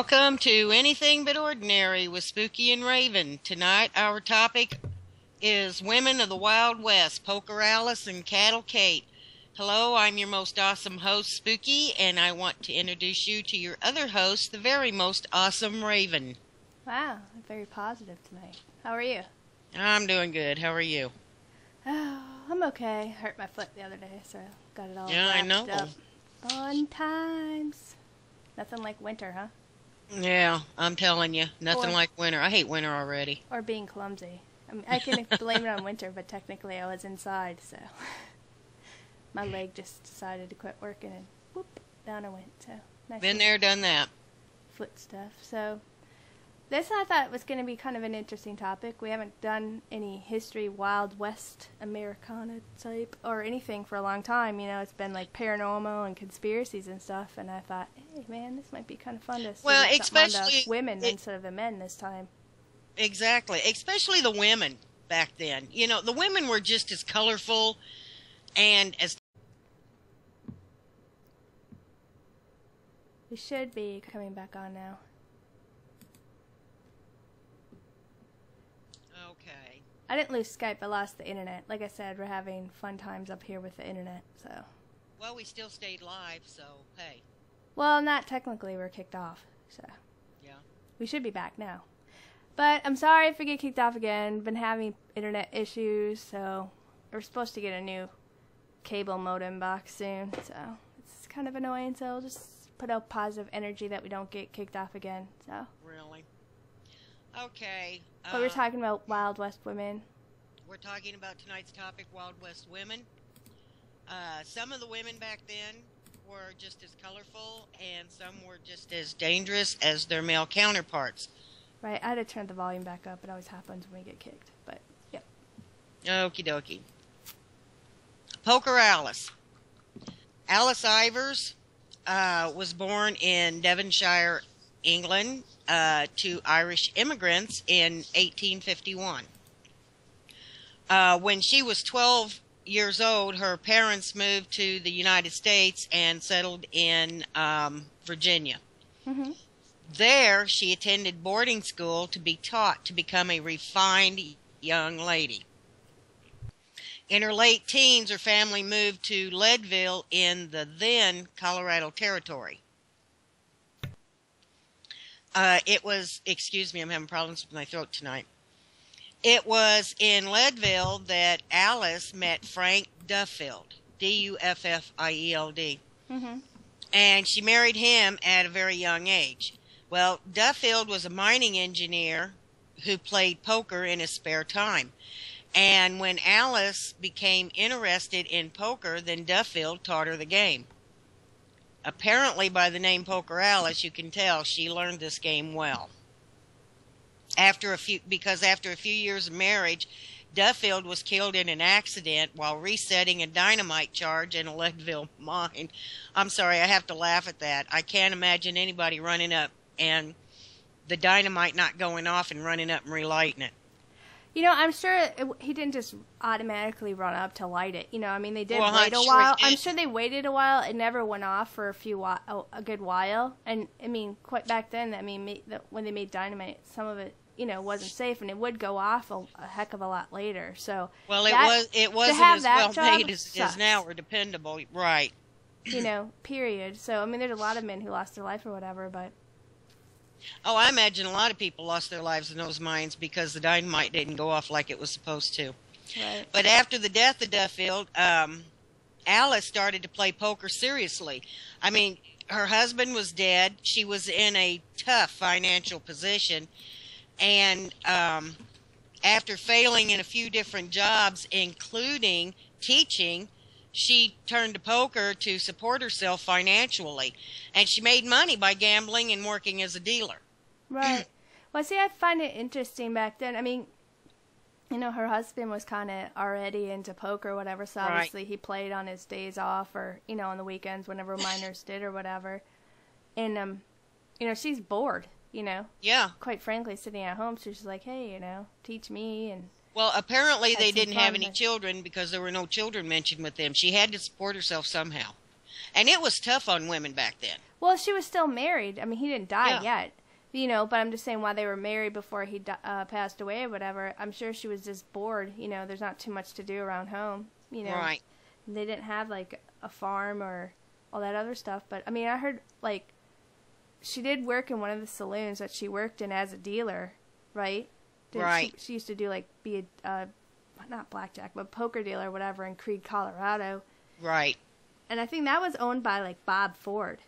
Welcome to Anything But Ordinary with Spooky and Raven. Tonight our topic is Women of the Wild West, Poker Alice and Cattle Kate. Hello, I'm your most awesome host, Spooky, and I want to introduce you to your other host, the very most awesome Raven. Wow, very positive tonight. How are you? I'm doing good. How are you? Oh, I'm okay. Hurt my foot the other day, so got it all Yeah, I know. up. Fun times. Nothing like winter, huh? Yeah, I'm telling you, nothing like winter. I hate winter already. Or being clumsy. I mean, I can blame it on winter, but technically I was inside, so my leg just decided to quit working, and whoop, down I went. So nice. Been there, done that. Foot stuff. So this I thought was going to be kind of an interesting topic. We haven't done any history, Wild West, Americana type, or anything for a long time. You know, it's been like paranormal and conspiracies and stuff, and I thought, hey, man, this might be kind of fun to see something on the women instead of the men this time. Exactly, especially the women back then. You know, the women were just as colorful and as... We should be coming back on now. Okay. I didn't lose Skype, I lost the internet. Like I said, we're having fun times up here with the internet, so. Well, we still stayed live, so hey. Well, not technically, we're kicked off, so. Yeah. We should be back now. But I'm sorry if we get kicked off again. Been having internet issues, so we're supposed to get a new cable modem box soon, so it's kind of annoying, so we'll just put out positive energy that we don't get kicked off again, so. Really? Okay. But we're talking about Wild West women. We're talking about tonight's topic, Wild West women. Some of the women back then were just as colorful, and some were just as dangerous as their male counterparts. Right, I had to turn the volume back up. It always happens when we get kicked, but, yep. Okie dokie. Poker Alice. Alice Ivers was born in Devonshire, England, to Irish immigrants in 1851. When she was 12 years old, her parents moved to the United States and settled in Virginia. Mm-hmm. There, she attended boarding school to be taught to become a refined young lady. In her late teens, her family moved to Leadville in the then Colorado Territory. Excuse me, I'm having problems with my throat tonight. It was in Leadville that Alice met Frank Duffield, D-U-F-F-I-E-L-D. Mm-hmm. And she married him at a very young age. Well, Duffield was a mining engineer who played poker in his spare time. And when Alice became interested in poker, then Duffield taught her the game. Apparently, by the name Poker Alice, you can tell she learned this game well. Because after a few years of marriage, Duffield was killed in an accident while resetting a dynamite charge in a Leadville mine. I'm sorry, I have to laugh at that. I can't imagine anybody running up and the dynamite not going off and running up and relighting it. You know, I'm sure he didn't just automatically run up to light it. You know, I mean, they did Well, wait a I'm sure while. he did. I'm sure they waited a while. It never went off for a good while. And, I mean, quite back then, I mean, when they made dynamite, some of it, you know, wasn't safe, and it would go off a heck of a lot later. So, well, it wasn't as well made as it is now or dependable. Right. You know, period. So, I mean, there's a lot of men who lost their life or whatever, but... Oh, I imagine a lot of people lost their lives in those mines because the dynamite didn't go off like it was supposed to. Right. But after the death of Duffield, Alice started to play poker seriously. I mean, her husband was dead. She was in a tough financial position. And after failing in a few different jobs, including teaching, she turned to poker to support herself financially. And she made money by gambling and working as a dealer. Right. Well, see, I find it interesting back then. I mean, you know, her husband was kind of already into poker or whatever, so obviously he played on his days off or, you know, on the weekends whenever minors did or whatever. And, you know, she's bored, you know. Yeah. Quite frankly, sitting at home, so she's like, hey, you know, teach me and... Well, apparently they didn't have any children because there were no children mentioned with them. She had to support herself somehow. And it was tough on women back then. Well, she was still married. I mean, he didn't die Yeah. yet. You know, but I'm just saying while they were married before he passed away or whatever, I'm sure she was just bored. You know, there's not too much to do around home. You know, Right. they didn't have like a farm or all that other stuff. But I mean, I heard like she did work in one of the saloons that she worked in as a dealer, right? Right. She used to do like be a not blackjack, but poker dealer or whatever in Creede, Colorado. Right. And I think that was owned by like Bob Ford.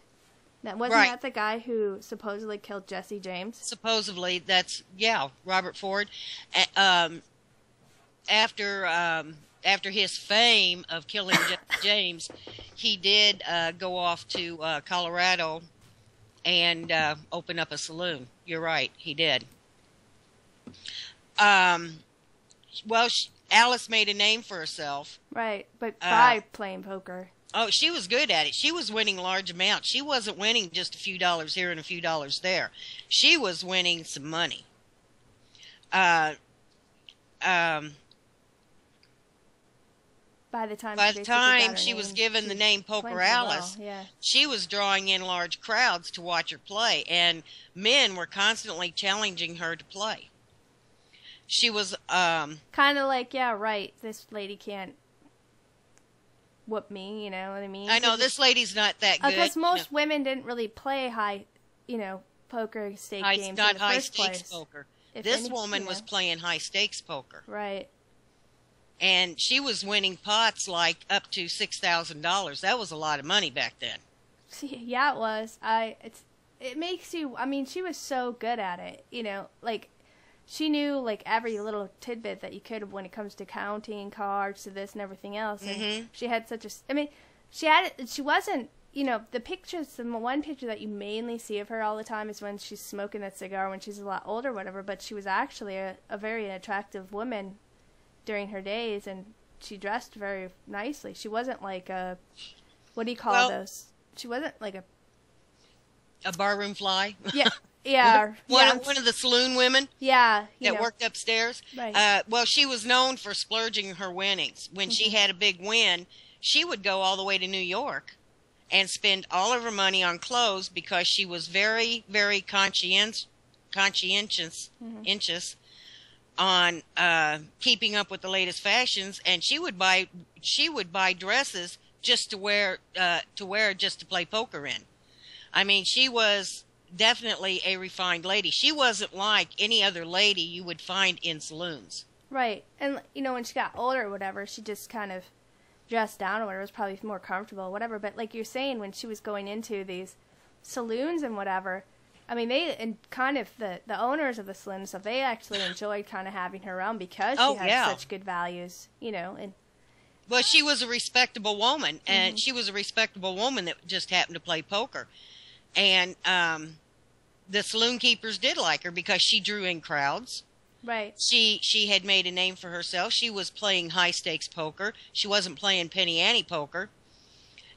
That wasn't Right. that the guy who supposedly killed Jesse James? Supposedly, that's, yeah, Robert Ford. After after his fame of killing James, he did go off to Colorado and open up a saloon. You're right, he did. Well, Alice made a name for herself. Right, but by playing poker. Oh, she was good at it. She was winning large amounts. She wasn't winning just a few dollars here and a few dollars there. She was winning some money. By the time she was given the name Poker playing pretty Alice, well, yeah. she was drawing in large crowds to watch her play, and men were constantly challenging her to play. She was Kind of like, yeah, right, this lady can't whoop me, you know what I mean? I know this lady's not that good. Because most women didn't really play high, poker stake games not in the high first stakes place. poker. If This any- woman you was know. playing high stakes poker. Right. And she was winning pots like up to $6,000. That was a lot of money back then. See, yeah, it was. It makes you. I mean, she was so good at it. You know, like she knew like every little tidbit that you could when it comes to counting cards to this and everything else. And Mhm. she had such a. I mean, she had. She wasn't. You know, the pictures. The one picture that you mainly see of her all the time is when she's smoking that cigar when she's a lot older, or whatever. But she was actually a very attractive woman during her days, and she dressed very nicely. She wasn't like a. What do you call those? She wasn't like a. A barroom fly. Yeah, yeah, yeah. One of the saloon women Yeah, that worked upstairs. Right. Well, she was known for splurging her winnings. When she had a big win, she would go all the way to New York and spend all of her money on clothes because she was very, very conscientious on keeping up with the latest fashions, and she would buy dresses just to wear just to play poker in. I mean, she was definitely a refined lady. She wasn't like any other lady you would find in saloons. Right. And, when she got older or whatever, she just kind of dressed down or whatever. It was probably more comfortable or whatever. But like you're saying, when she was going into these saloons and whatever, I mean, the owners of the saloons, so they actually enjoyed kind of having her around because she had such good values, and. Well, she was a respectable woman, and she was a respectable woman that just happened to play poker. And the saloon keepers did like her because she drew in crowds. Right. She had made a name for herself. She was playing high stakes poker. She wasn't playing penny ante poker.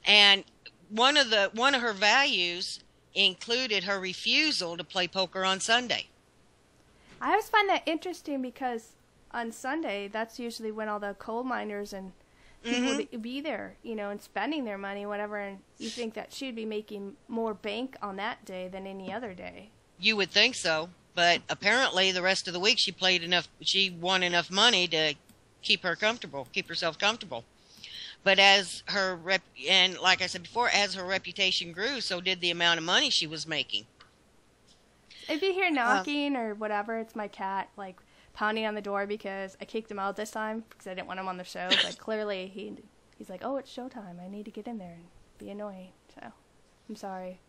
And one of her values included her refusal to play poker on Sunday. I always find that interesting because on Sunday, that's usually when all the coal miners and people would be there, and spending their money, whatever, and you think that she'd be making more bank on that day than any other day. You would think so, but apparently the rest of the week she won enough money to keep herself comfortable. But and like I said before, as her reputation grew, so did the amount of money she was making. If you hear knocking or whatever, it's my cat, like, pounding on the door because I kicked him out this time because I didn't want him on the show. But clearly he's like, oh, it's showtime. I need to get in there and be annoying. So I'm sorry.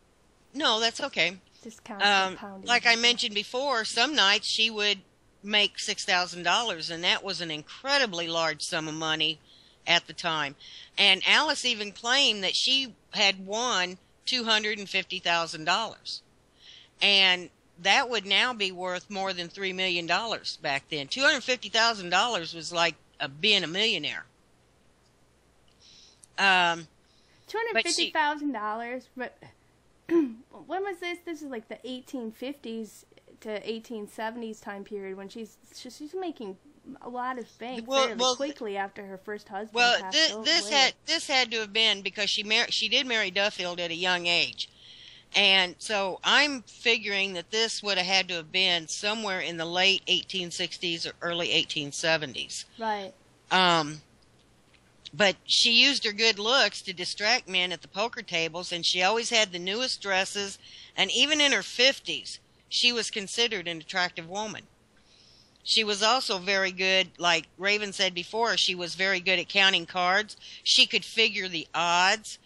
No, that's okay. Just constant pounding. Like I mentioned before, some nights she would make $6,000, and that was an incredibly large sum of money at the time. And Alice even claimed that she had won $250,000. And that would now be worth more than $3 million back then. $250,000 was like being a millionaire. $250,000, but when was this? This is like the 1850s to 1870s time period when she's making a lot of bank Well, fairly well, quickly after her first husband well, passed this away. had to have been because she did marry Duffield at a young age. And so I'm figuring that this would have had to have been somewhere in the late 1860s or early 1870s. Right. But she used her good looks to distract men at the poker tables, and she always had the newest dresses, and even in her 50s, she was considered an attractive woman. She was also very good, like Raven said before, she was very good at counting cards. She could figure the odds,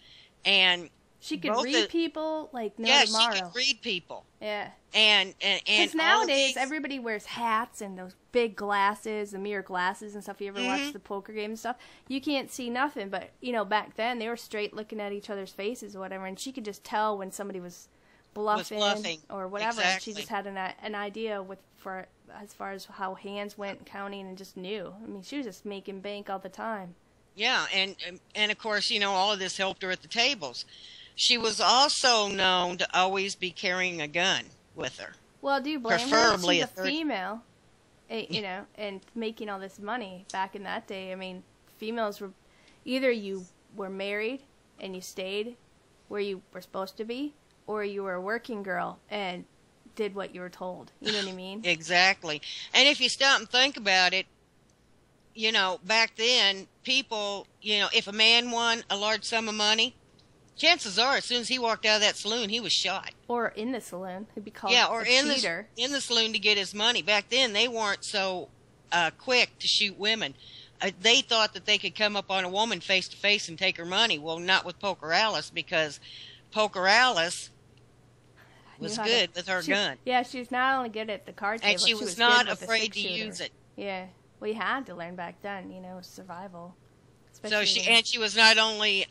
and she could read people like no yeah, tomorrow. she could read people. Yeah. And because nowadays everybody wears hats and those big glasses, the mirror glasses and stuff. You ever watch the poker game and stuff? You can't see nothing, but back then they were straight looking at each other's faces or whatever, and she could just tell when somebody was bluffing or whatever. Exactly. And she just had an idea for as far as how hands went, counting, and just knew. I mean, she was just making bank all the time. Yeah, and of course, all of this helped her at the tables. She was also known to always be carrying a gun with her. Well, do you blame Preferably her? She's a female, and making all this money back in that day. I mean, females were either you were married and you stayed where you were supposed to be, or you were a working girl and did what you were told. You know what I mean? Exactly. And if you stop and think about it, back then, people, if a man won a large sum of money, chances are, as soon as he walked out of that saloon, he was shot. Or in the saloon, he'd be called or a cheater. in the saloon to get his money. Back then, they weren't so quick to shoot women. They thought that they could come up on a woman face to face and take her money. Well, not with Poker Alice, because Poker Alice was good with her gun. Yeah, she was not only good at the card table, and she was good not with afraid to use it. Yeah, we had to learn back then, survival. So she was not only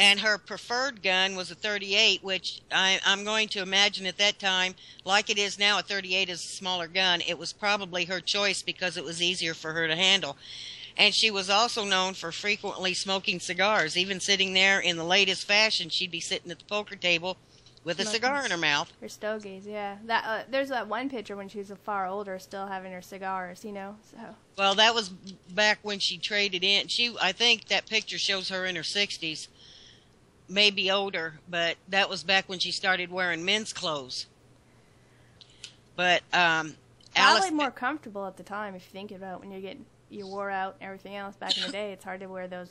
and her preferred gun was a .38, which I'm going to imagine at that time, like it is now, a .38 is a smaller gun. It was probably her choice because it was easier for her to handle. And she was also known for frequently smoking cigars. Even sitting there in the latest fashion, she'd be sitting at the poker table with a cigar in her mouth. Her stogies, yeah. That there's that one picture when she was far older, still having her cigars, So. Well, that was back when she traded in. I think that picture shows her in her 60s. Maybe older, but that was back when she started wearing men's clothes. But probably more comfortable at the time, if you think about when you wore out and everything else. Back in the day, it's hard to wear those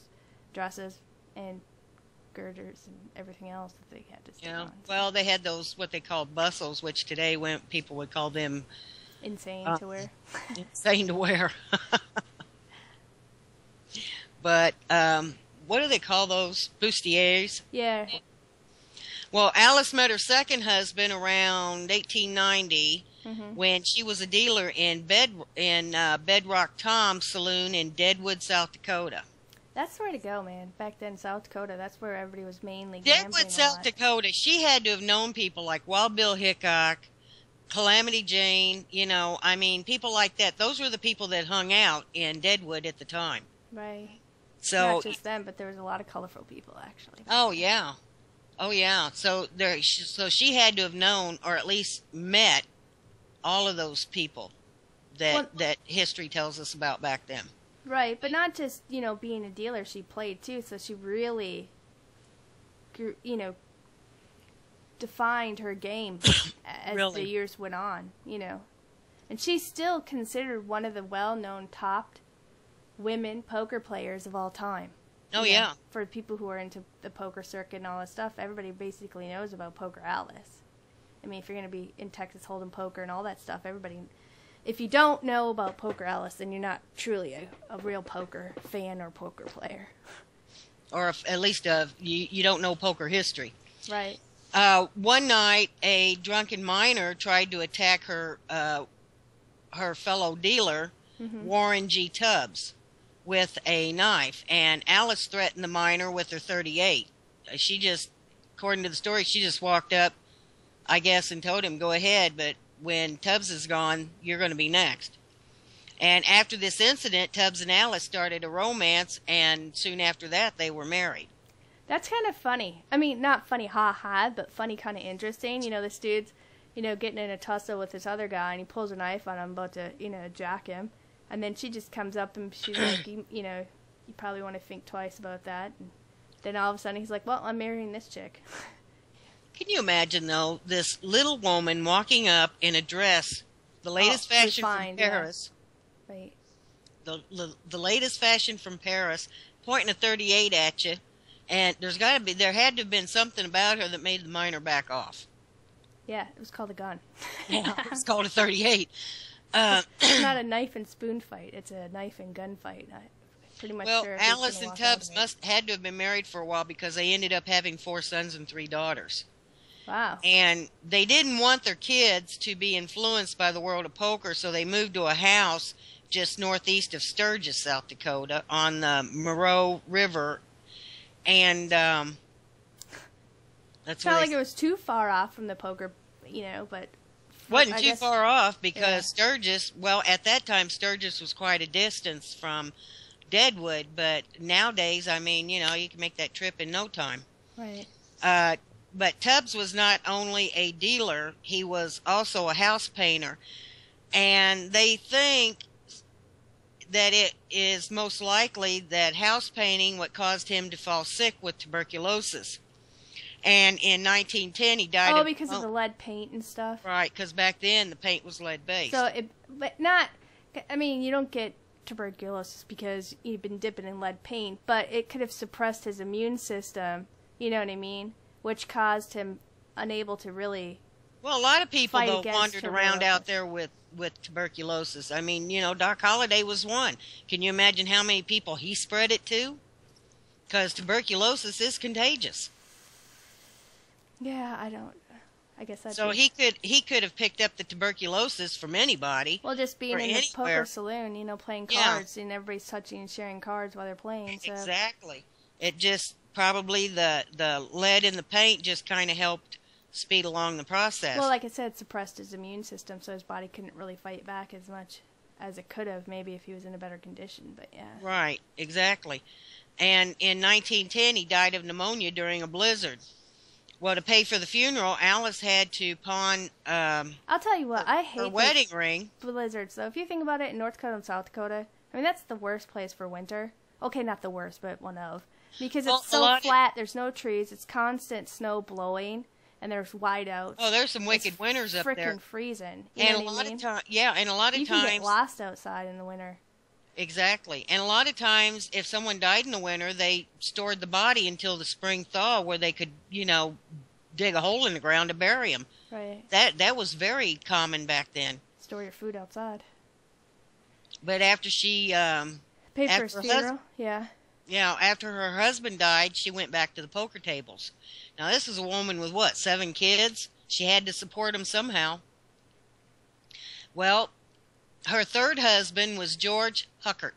dresses and girders and everything else that they had to stick on. Well, they had those what they called bustles, which today people would call them insane to wear. Insane to wear. But what do they call those? Bustiers? Yeah. Well, Alice met her second husband around 1890 when she was a dealer in Bedrock Tom's Saloon in Deadwood, South Dakota. That's where to go, man. Back then, South Dakota, that's where everybody was mainly gambling. Deadwood, South Dakota. She had to have known people like Wild Bill Hickok, Calamity Jane, people like that. Those were the people that hung out in Deadwood at the time. Right. So, not just them, but there was a lot of colorful people, actually. Oh, yeah. So she had to have known, or at least met, all of those people that history tells us about back then. Right, but not just, being a dealer, she played too, so she really, defined her game as the years went on, And she's still considered one of the well-known top women poker players of all time. Oh, yeah. For people who are into the poker circuit and all that stuff, everybody basically knows about Poker Alice. I mean, if you're going to be in Texas Hold'em poker and all that stuff, everybody... If you don't know about Poker Alice, then you're not truly a real poker fan or poker player. Or at least you don't know poker history. Right. One night, a drunken miner tried to attack her fellow dealer, Warren G. Tubbs, with a knife, and Alice threatened the miner with her .38. She just, according to the story, she just walked up, I guess, and told him, go ahead, but when Tubbs is gone, you're going to be next. And after this incident, Tubbs and Alice started a romance, and soon after that, they were married. That's kind of funny. I mean, not funny ha-ha, but funny kind of interesting. This dude's, getting in a tussle with this other guy, and he pulls a knife on him, about to, jack him. And then she just comes up and she's like, you know, you probably want to think twice about that. And then all of a sudden he's like, well, I'm marrying this chick. Can you imagine, though, this little woman walking up in a dress, the latest fashion refined, from Paris, yeah. Right. the latest fashion from Paris, pointing a .38 at you, and there had to have been something about her that made the miner back off. Yeah, it was called a gun. Yeah, it's called a .38. It's not a knife and spoon fight. It's a knife and gun fight. Pretty much well, sure Alice and Tubbs had to have been married for a while because they ended up having 4 sons and 3 daughters. Wow. And they didn't want their kids to be influenced by the world of poker, so they moved to a house just northeast of Sturgis, South Dakota, on the Moreau River. And that's it's not like it was too far off from the poker, you know, but... Wasn't too far off because Sturgis, well, at that time, Sturgis was quite a distance from Deadwood, but nowadays, I mean, you know, you can make that trip in no time. Right. But Tubbs was not only a dealer, he was also a house painter. And they think that it is most likely that house painting what caused him to fall sick with tuberculosis. And in 1910, he died because of the lead paint and stuff? Right, because back then the paint was lead-based. But not, I mean, you don't get tuberculosis because you've been dipping in lead paint, but it could have suppressed his immune system, you know what I mean? Which caused him unable to really Well, a lot of people, fight though, against wandered around out there with tuberculosis. I mean, you know, Doc Holliday was one. Can you imagine how many people he spread it to? Because tuberculosis is contagious. Yeah, I guess that's... So he could have picked up the tuberculosis from anybody. Well, just being in the poker saloon, you know, playing cards, and everybody's touching and sharing cards while they're playing. So. Exactly. It just probably the lead in the paint just kind of helped speed along the process. Well, like I said, it suppressed his immune system, so his body couldn't really fight back as much as it could have, maybe if he was in a better condition. But yeah. Right. Exactly. And in 1910, he died of pneumonia during a blizzard. Well, to pay for the funeral, Alice had to pawn I'll tell you what, I hate her wedding ring. Blizzards, though. If you think about it, in North Dakota and South Dakota, I mean, that's the worst place for winter. Okay, not the worst, but one of. Because it's so flat, there's no trees, it's constant snow blowing, and there's whiteouts. Oh, there's some wicked winters up there. Frickin' freezing. And a lot of times, and a lot of times... You can get lost outside in the winter. Exactly. And a lot of times, if someone died in the winter, they stored the body until the spring thaw where they could, you know, dig a hole in the ground to bury them. Right. That was very common back then. Store your food outside. But after she... paid for his funeral, yeah. Yeah, after her husband died, she went back to the poker tables. Now, this is a woman with, 7 kids? She had to support them somehow. Well... Her third husband was George Huckert,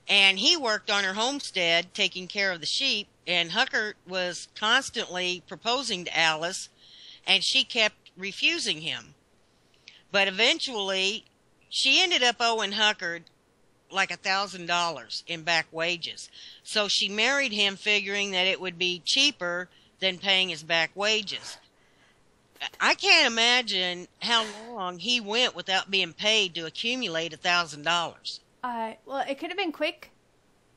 and he worked on her homestead taking care of the sheep, and Huckert was constantly proposing to Alice, and she kept refusing him. But eventually, she ended up owing Huckert like $1,000 in back wages. So she married him figuring that it would be cheaper than paying his back wages. I can't imagine how long he went without being paid to accumulate $1,000. Well, it could have been quick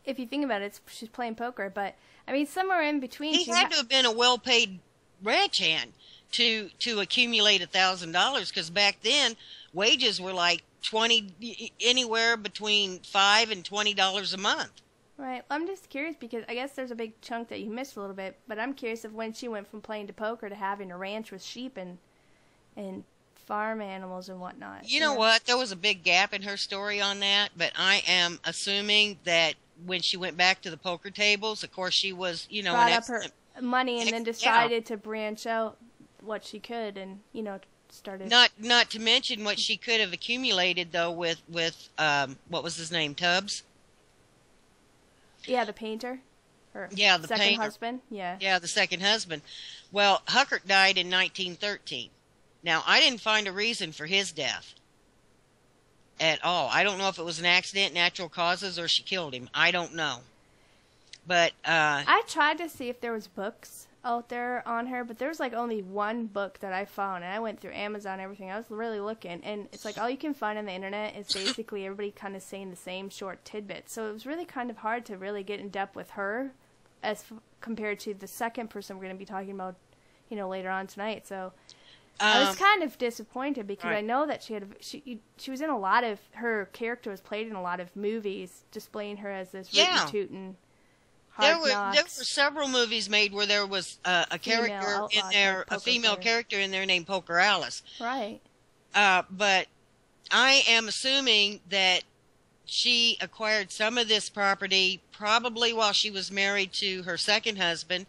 if you think about it. She's playing poker, but I mean, somewhere in between. He had to have been a well-paid ranch hand to accumulate $1,000 because back then wages were like anywhere between $5 and $20 a month. Right. Well, I'm just curious because I guess there's a big chunk that you missed a little bit, but I'm curious of when she went from playing to poker to having a ranch with sheep and farm animals and whatnot. You know what? There was a big gap in her story on that, but I am assuming that when she went back to the poker tables, of course she was, you know, brought up her money and then decided to branch out what she could and, you know, started. Not to mention what she could have accumulated though with what was his name, Tubbs? Yeah, the painter. The second painter. husband. Yeah. Yeah, the second husband. Well, Huckert died in 1913. Now, I didn't find a reason for his death at all. I don't know if it was an accident, natural causes, or she killed him. I don't know. But I tried to see if there was books out there on her, but there's like only one book that I found, and I went through Amazon and everything. I was really looking, and it's like all you can find on the internet is basically everybody kind of saying the same short tidbits. So it was really kind of hard to really get in depth with her as compared to the second person we're going to be talking about, later on tonight. So I was kind of disappointed because right. I know that she was in a lot of, her character was played in a lot of movies, displaying her as this rootin' tootin' There were several movies made where there was a character in there, a female character in there named Poker Alice. Right. But I am assuming that she acquired some of this property probably while she was married to her second husband,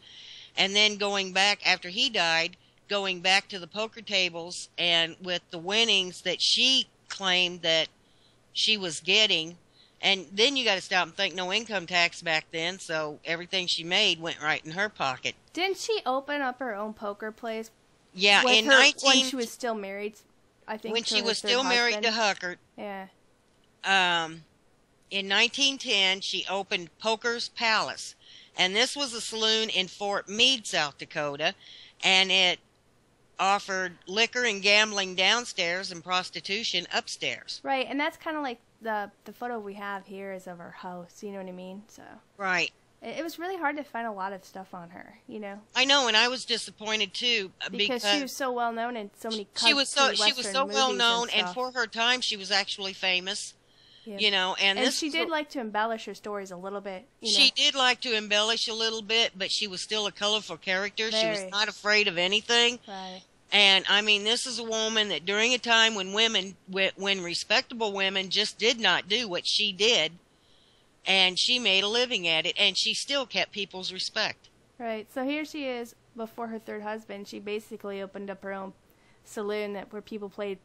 and then going back after he died, going back to the poker tables, and with the winnings that she claimed that she was getting. And then you got to stop and think, no income tax back then, so everything she made went right in her pocket. Didn't she open up her own poker place? Yeah, when she was still married, I think. When she was still married to Huckert. Yeah. In 1910, she opened Poker's Palace, and this was a saloon in Fort Meade, South Dakota, and it offered liquor and gambling downstairs and prostitution upstairs. Right, and that's kind of like the photo we have here is of her house, you know what I mean? So right. It was really hard to find a lot of stuff on her, I know, and I was disappointed too because she was so well known in so many country she was so well known, and for her time she was actually famous. Yeah. And she did like to embellish her stories a little bit. She did like to embellish a little bit, but she was still a colorful character. Very. She was not afraid of anything. Right. And I mean, this is a woman that during a time when respectable women just did not do what she did, and she made a living at it, and she still kept people's respect. Right. So here she is before her third husband. She basically opened up her own saloon where people played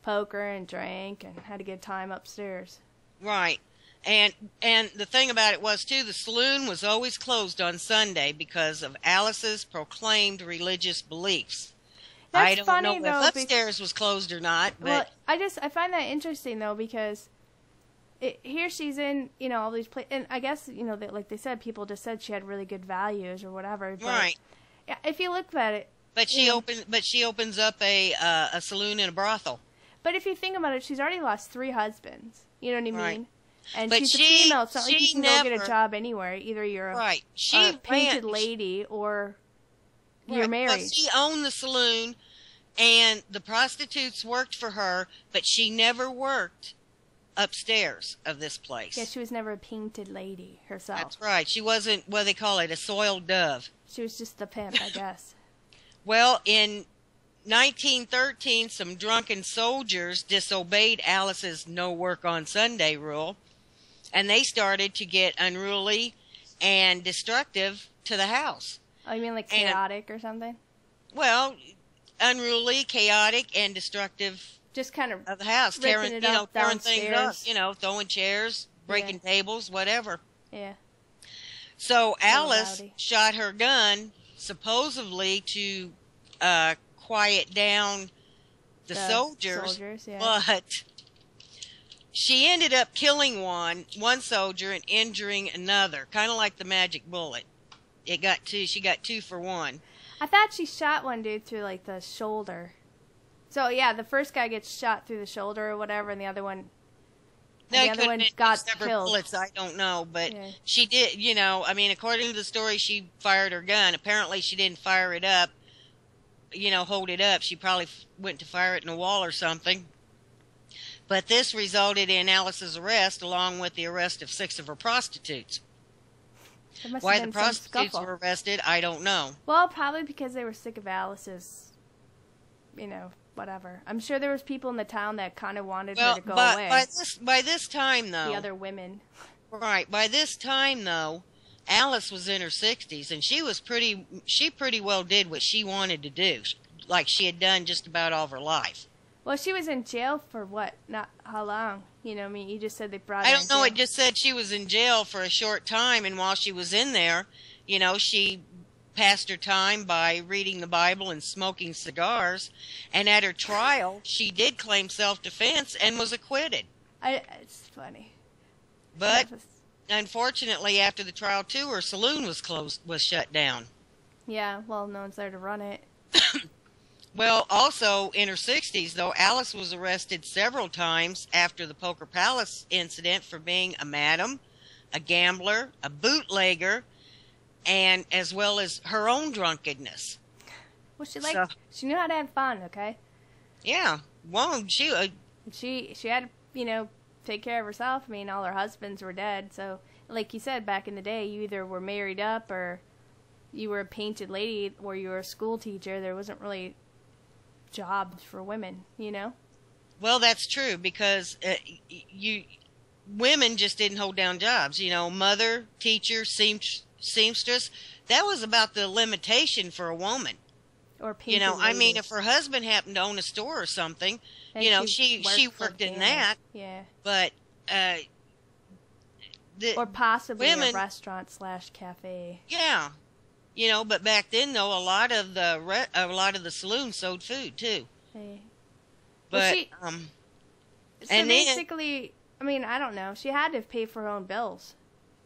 poker and drank and had a good time upstairs. Right. And the thing about it was too, the saloon was always closed on Sunday because of Alice's proclaimed religious beliefs. That's I don't funny, know if upstairs was closed or not, but well, I find that interesting though, because here she's in, all these places, and I guess, like they said, people just said she had really good values or whatever. But right. If you look at it, but she opens up a saloon and a brothel. But if you think about it, she's already lost 3 husbands. You know what I mean? Right. And but she's a female. It's not like you can go get a job anywhere. Either you're a painted lady or you're married. Well, she owned the saloon, and the prostitutes worked for her, but she never worked upstairs of this place. Yeah, she was never a painted lady herself. That's right. She wasn't, what they call it, a soiled dove. She was just the pimp, I guess. Well, in 1913, some drunken soldiers disobeyed Alice's no work on Sunday rule, and they started to get unruly and destructive to the house. Oh, you mean like chaotic or something? Well, unruly, chaotic, and destructive. Just kind of the house, tearing things up, throwing chairs, breaking tables, whatever. Yeah. So Alice shot her gun supposedly to quiet down the soldiers, but she ended up killing one soldier and injuring another, kind of like the magic bullet. She got 2 for 1. I thought she shot one dude through like the shoulder. So yeah, the first guy gets shot through the shoulder or whatever, and the other one got killed. Bullets, I don't know, but she did. According to the story, she fired her gun. Apparently, she didn't fire it up. Hold it up. She probably went to fire it in a wall or something. But this resulted in Alice's arrest, along with the arrest of 6 of her prostitutes. Why the prostitutes were arrested, I don't know. Well, probably because they were sick of Alice's, whatever. I'm sure there was people in the town that kind of wanted her to go away. By this time, though, the other women. Right. By this time, though, Alice was in her 60s, and she pretty well did what she wanted to do, like she had done just about all of her life. Well, she was in jail for what? Not how long? You just said they brought her I don't know. It just said she was in jail for a short time, and while she was in there, she passed her time by reading the Bible and smoking cigars, and at her trial, she did claim self-defense and was acquitted. It's funny. But unfortunately, after the trial too, her saloon was shut down. Yeah, well, no one's there to run it. Well, also in her 60s, though, Alice was arrested several times after the Poker Palace incident for being a madam, a gambler, a bootlegger, and as well as her own drunkenness. Well, So, she knew how to have fun, okay? yeah, well, She had to, take care of herself. I mean, all her husbands were dead, so like you said, back in the day, you either were married up or you were a painted lady or you were a school teacher. There wasn't really jobs for women, well, that's true because women just didn't hold down jobs. Mother, teacher, seamstress. That was about the limitation for a woman. Or painted I mean, lady. if her husband happened to own a store or something, And she worked in that. Yeah. But or possibly women, a restaurant/cafe. Yeah, but back then though, a lot of the saloons sold food too. Hey. But so and basically, I mean, I don't know. She had to pay for her own bills,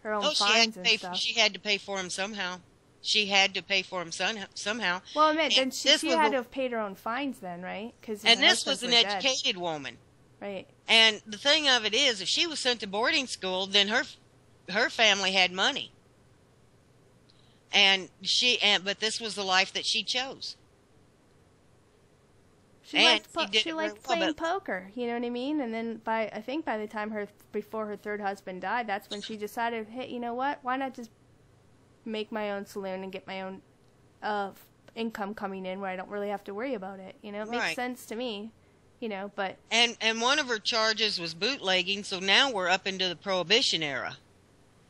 her own fines and stuff. She had to pay for them somehow. She had to pay for them somehow. Well, I meant then she had to have paid her own fines then, right? And this was an educated woman. Right. And the thing of it is, if she was sent to boarding school, then her family had money. But this was the life that she chose. She liked playing poker, you know what I mean? And then I think by the time before her third husband died, that's when she decided, hey, you know what? Why not just make my own saloon and get my own income coming in where I don't really have to worry about it. It makes sense to me, but... And one of her charges was bootlegging, so now we're up into the Prohibition era.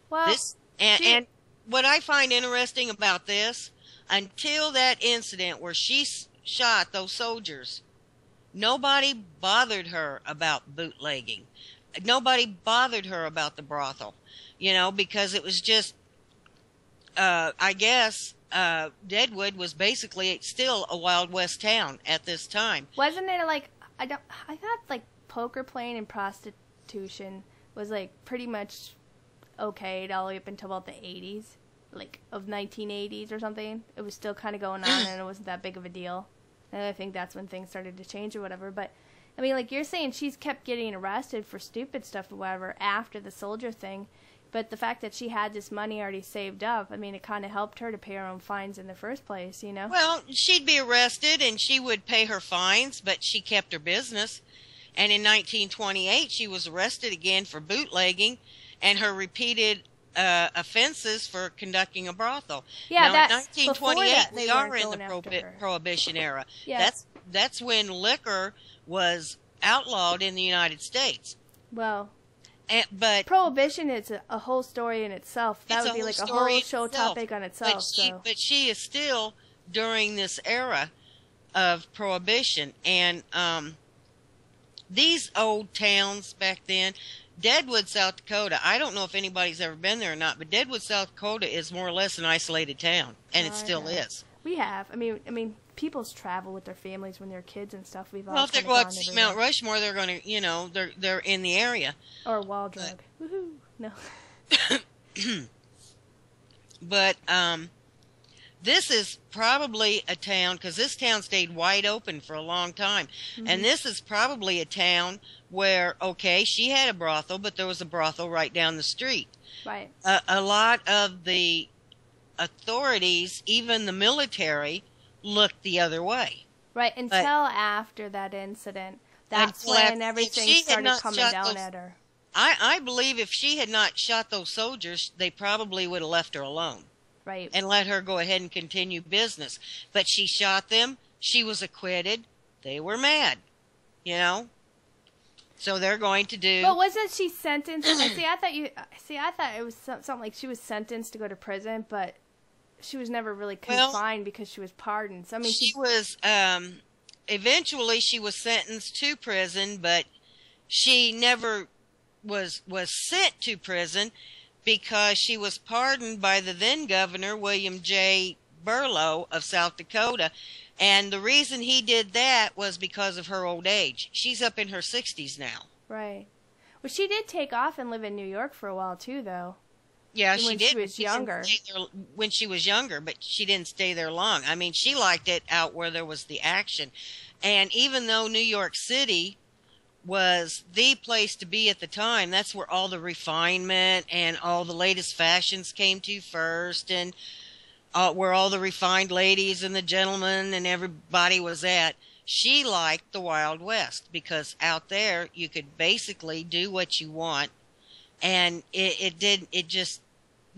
Well, and what I find interesting about this, until that incident where she shot those soldiers, nobody bothered her about bootlegging. Nobody bothered her about the brothel, because it was just... I guess Deadwood was basically still a Wild West town at this time. Wasn't it I thought like poker playing and prostitution was like pretty much okay all the way up until about the 80s, like of 1980s or something. It was still kind of going on and it wasn't that big of a deal. And I think that's when things started to change or whatever. But I mean, like you're saying, she's kept getting arrested for stupid stuff or whatever after the soldier thing. But the fact that she had this money already saved up, I mean, it kind of helped her to pay her own fines in the first place, Well, she'd be arrested and she would pay her fines, but she kept her business. And in 1928, she was arrested again for bootlegging and her repeated offenses for conducting a brothel. Yeah, now, in 1928, we are in the Prohibition era. Yeah. That's when liquor was outlawed in the United States. Well... But Prohibition is a whole story in itself. That would be like a whole show topic on itself. But she is still during this era of Prohibition. And these old towns back then, Deadwood, South Dakota, I don't know if anybody's ever been there or not, but Deadwood, South Dakota is more or less an isolated town. And it still is. We have. I mean, people's travel with their families when they're kids and stuff. Well, if they go up to see Mount Rushmore, they're going to, they're in the area. Or Wall Drug. Woohoo! No. But this is probably a town, because this town stayed wide open for a long time. Mm-hmm. And this is probably a town where, okay, she had a brothel, but there was a brothel right down the street. Right. A lot of the authorities, even the military, looked the other way. Right, until after that incident. That's when everything started coming down at her. I believe if she had not shot those soldiers, they probably would have left her alone. Right. And let her go ahead and continue business. But she shot them. She was acquitted. They were mad. So they're going to do... But wasn't she sentenced? I thought it was something like she was sentenced to go to prison, but she was never really confined because she was pardoned. So, I mean, she was... eventually, she was sentenced to prison, but she never was sent to prison because she was pardoned by the then governor, William J. Burlow of South Dakota. And the reason he did that was because of her old age. She's up in her 60s now. Right. Well, she did take off and live in New York for a while, too, though. Yeah, when she she didn't. was She didn't younger. stay there when she was younger, but she didn't stay there long. I mean, she liked it out where there was the action. And even though New York City was the place to be at the time, that's where all the refinement and all the latest fashions came to first, and where all the refined ladies and the gentlemen and everybody was at. She liked the Wild West because out there you could basically do what you want, and it just,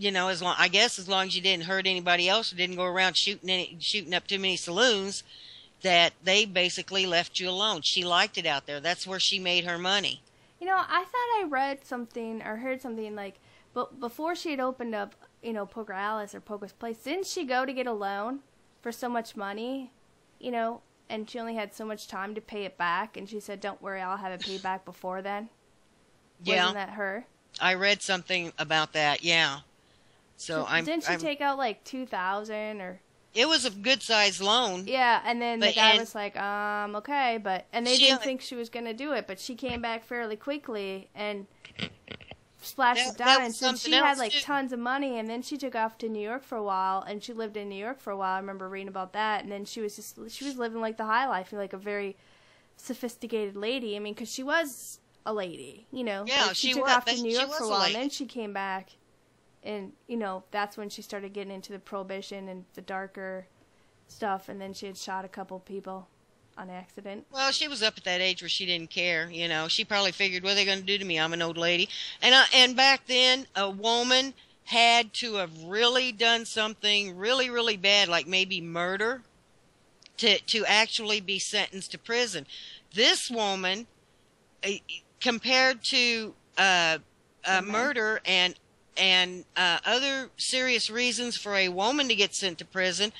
as long, I guess, as long as you didn't hurt anybody else or didn't go around shooting up too many saloons, that they basically left you alone. She liked it out there. That's where she made her money. I thought I read something or heard something like, but before she had opened up, Poker Alice or Poker's Place, didn't she go to get a loan for so much money, and she only had so much time to pay it back, and she said, "Don't worry, I'll have it paid back before then." Yeah, Wasn't that her? I read something about that. Yeah. So Didn't she take out like 2,000 or? It was a good sized loan. Yeah, and then the But guy and was like, okay, and they she didn't think she was gonna do it, but she came back fairly quickly and splashed it that down, and was since she something had else like too. tons of money, and then she took off to New York for a while, and she lived in New York for a while. I remember reading about that, and then she was living like the high life, like a very sophisticated lady. I mean, because she was a lady, Yeah, like she took was. off to New She York was for a a while, and lady. then she came back, and that's when she started getting into the prohibition and the darker stuff, and then she had shot a couple people on accident. Well, she was up at that age where she didn't care. She probably figured, what are they going to do to me? I'm an old lady. And back then, a woman had to have really done something really, really bad, like maybe murder, to actually be sentenced to prison. This woman, eh, compared to Men. murder and other serious reasons for a woman to get sent to prison,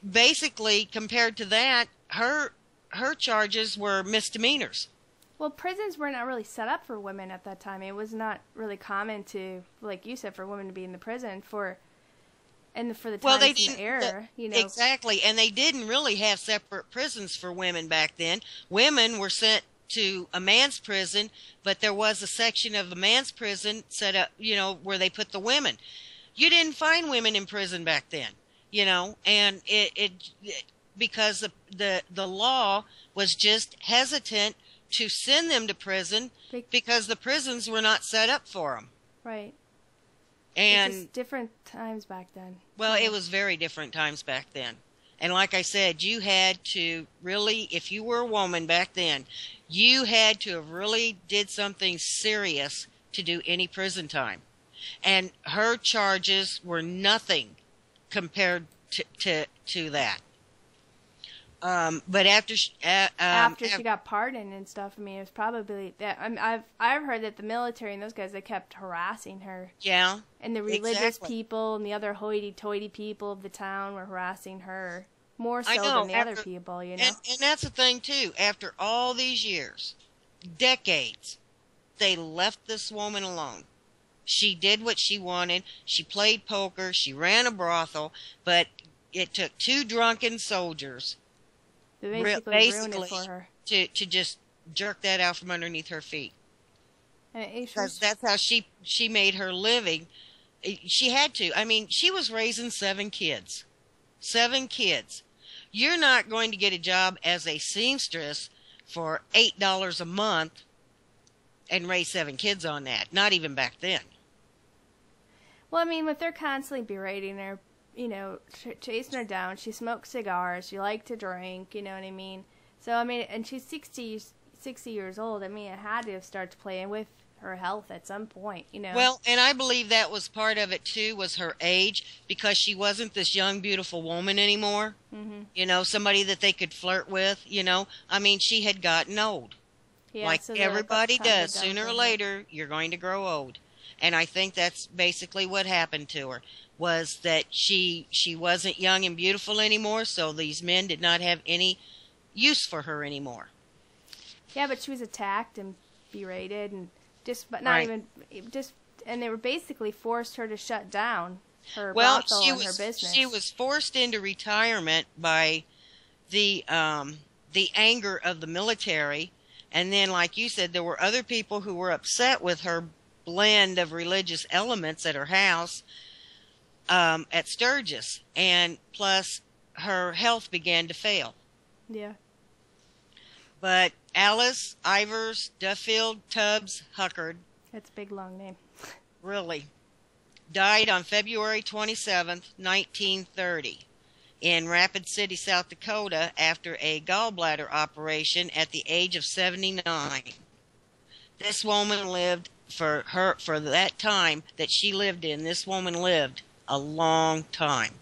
basically compared to that, her charges were misdemeanors. Well, prisons were not really set up for women at that time. It was not really common to, like you said, for women to be in the prison for the Well, they times and didn't the era, exactly, and they didn't really have separate prisons for women back then. Women were sent to a man's prison, but there was a section of a man's prison set up, where they put the women. You didn't find women in prison back then, and it because the law was just hesitant to send them to prison because the prisons were not set up for them. Right. And it's just different times back then. well, it was very different times back then. And like I said, you had to really, if you were a woman back then, you had to have really did something serious to do any prison time. And her charges were nothing compared to that. But after After she got pardoned and stuff, I mean, it was probably that. I've heard that the military and those guys, they kept harassing her, yeah, and the religious exactly. people and the other hoity-toity people of the town were harassing her more I so know, than the other people, And that's the thing too. After all these years, decades, they left this woman alone. She did what she wanted. She played poker. She ran a brothel. But it took two drunken soldiers They basically ruined it for her. to just jerk that out from underneath her feet. Because that's how she made her living. She had to. I mean, she was raising 7 kids. 7 kids. You're not going to get a job as a seamstress for $8 a month and raise 7 kids on that. Not even back then. Well, I mean, if they're constantly berating her, chasing her down, she smoked cigars, she liked to drink, you know what I mean? So, I mean, and she's 60 years old. I mean, it had to have started playing with her health at some point, Well, and I believe that was part of it, too, was her age, because she wasn't this young, beautiful woman anymore. Mm-hmm. Somebody that they could flirt with, I mean, she had gotten old. Yeah, like so everybody time to does. dump Sooner her. or later, you're going to grow old. And I think that's basically what happened to her, was that she wasn't young and beautiful anymore, so these men did not have any use for her anymore. Yeah, but she was attacked and berated and but not Right. and they were basically forced her to shut down her Well, brothel and her business. she was forced into retirement by the anger of the military, and then, like you said, there were other people who were upset with her blend of religious elements at her house at Sturgis, and plus her health began to fail. Yeah. But Alice Ivers Duffield Tubbs Huckard, That's a big long name. really, died on February 27th, 1930, in Rapid City, South Dakota, after a gallbladder operation at the age of 79. This woman lived for that time that she lived in. This woman lived a long time.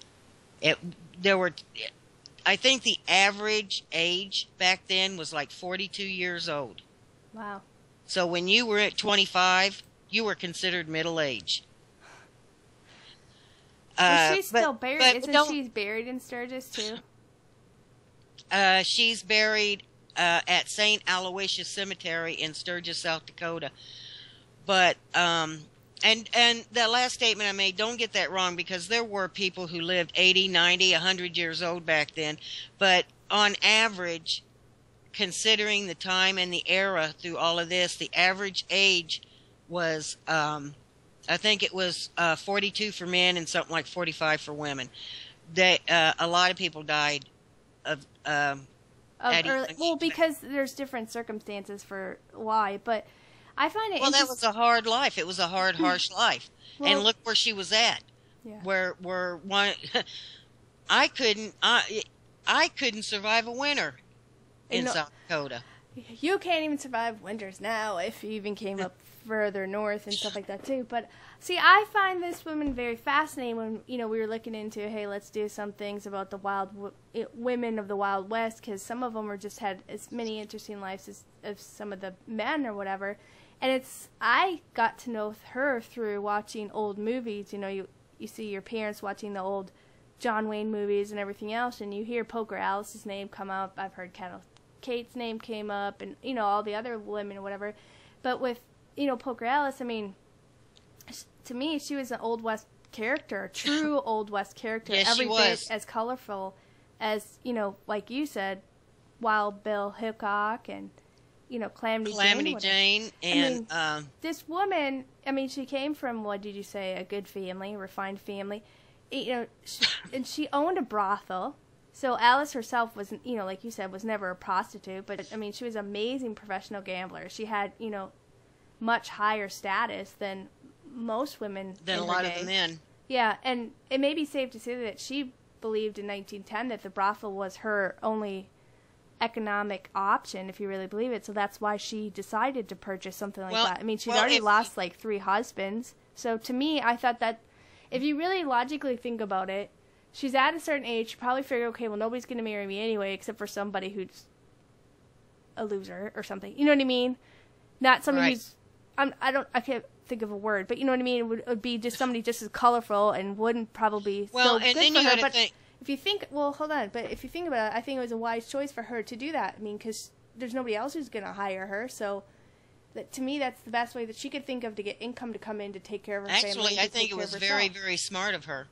I think the average age back then was like 42 years old. Wow. So when you were at 25, you were considered middle age. Is she still buried? Isn't she buried in Sturgis too? She's buried at St. Aloysius Cemetery in Sturgis, South Dakota. But and the last statement I made, don't get that wrong, because there were people who lived 80, 90, 100 years old back then. But on average, considering the time and the era through all of this, the average age was, I think it was 42 for men and something like 45 for women. A lot of people died of early, well, because there's different circumstances for why, but I find it that was a hard life. It was a hard, harsh life. Well, and look where she was at. Yeah. Where one, I couldn't survive a winter in South Dakota. You can't even survive winters now if you even came up further north and stuff like that too. But see, I find this woman very fascinating. When we were looking into, hey, let's do some things about the women of the Wild West, because some of them were just had as many interesting lives as some of the men or whatever. And I got to know her through watching old movies. You see your parents watching the old John Wayne movies and everything else, and you hear Poker Alice's name come up. I've heard Kate's name came up, and all the other women or whatever. But with Poker Alice, I mean, to me, she was an Old West character, a true Old West character. Yes, every she was. bit as colorful as like you said, Wild Bill Hickok and Calamity Jane. And I mean, this woman, I mean, she came from, what did you say, a good family, a refined family. And she owned a brothel. So Alice herself was, like you said, was never a prostitute, but I mean, she was an amazing professional gambler. She had, much higher status than most women than a lot of the men. Yeah, and it may be safe to say that she believed in 1910 that the brothel was her only economic option, if you really believe it. So that's why she decided to purchase something like that. I mean, she'd already lost like 3 husbands. So to me, I thought that if you really logically think about it, she's at a certain age. She probably figured, okay, well, nobody's going to marry me anyway, except for somebody who's a loser or something. You know what I mean? Not somebody who's, I can't think of a word, but you know what I mean? It would be just somebody just as colorful and wouldn't probably still good for her. But if you think, well, hold on, but if you think about it, I think it was a wise choice for her to do that. I mean, because there's nobody else who's going to hire her, so to me, that's the best way that she could think of to get income to come in to take care of her family. Actually, I think it was very, very smart of her.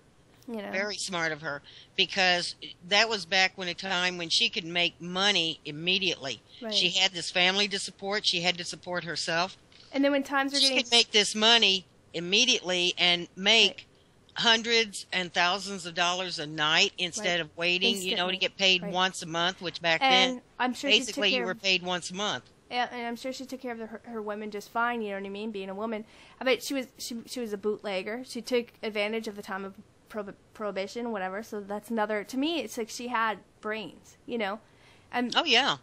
Very smart of her, because that was back when a time when she could make money immediately. Right. She had this family to support. She had to support herself. And then when times were she could make this money immediately and make hundreds and thousands of dollars a night instead of waiting, to get paid once a month, which back then, I'm sure basically you were paid once a month. And I'm sure she took care of her women just fine. You know what I mean? Being a woman, I bet she was a bootlegger. She took advantage of the time of prohibition, whatever. So that's another. To me, it's like she had brains, And oh yeah.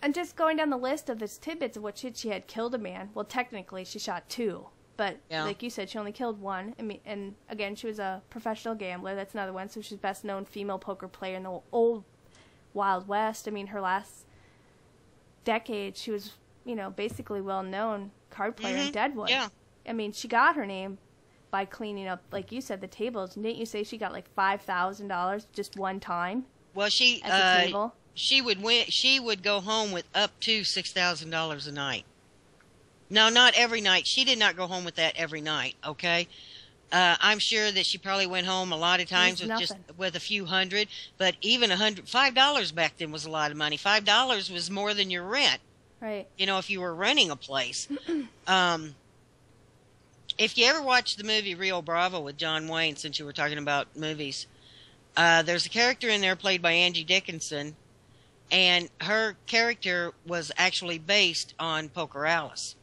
And just going down the list of this tidbits of what she had killed a man. Well, technically she shot 2, but like you said, she only killed 1. I mean, and again, she was a professional gambler. That's another one. So she's best known female poker player in the old Wild West. I mean, her last decade, she was, basically well-known card player in Deadwood. Yeah. I mean, she got her name by cleaning up, like you said, the tables. Didn't you say she got like $5,000 just one time? Well, she would win. She would go home with up to $6,000 a night. No, not every night. She did not go home with that every night. Okay. I'm sure that she probably went home a lot of times with a few hundred, but even $5 back then was a lot of money. $5 was more than your rent. Right. If you were renting a place. If you ever watch the movie Rio Bravo with John Wayne, since you were talking about movies, there's a character in there played by Angie Dickinson, and her character was actually based on Poker Alice.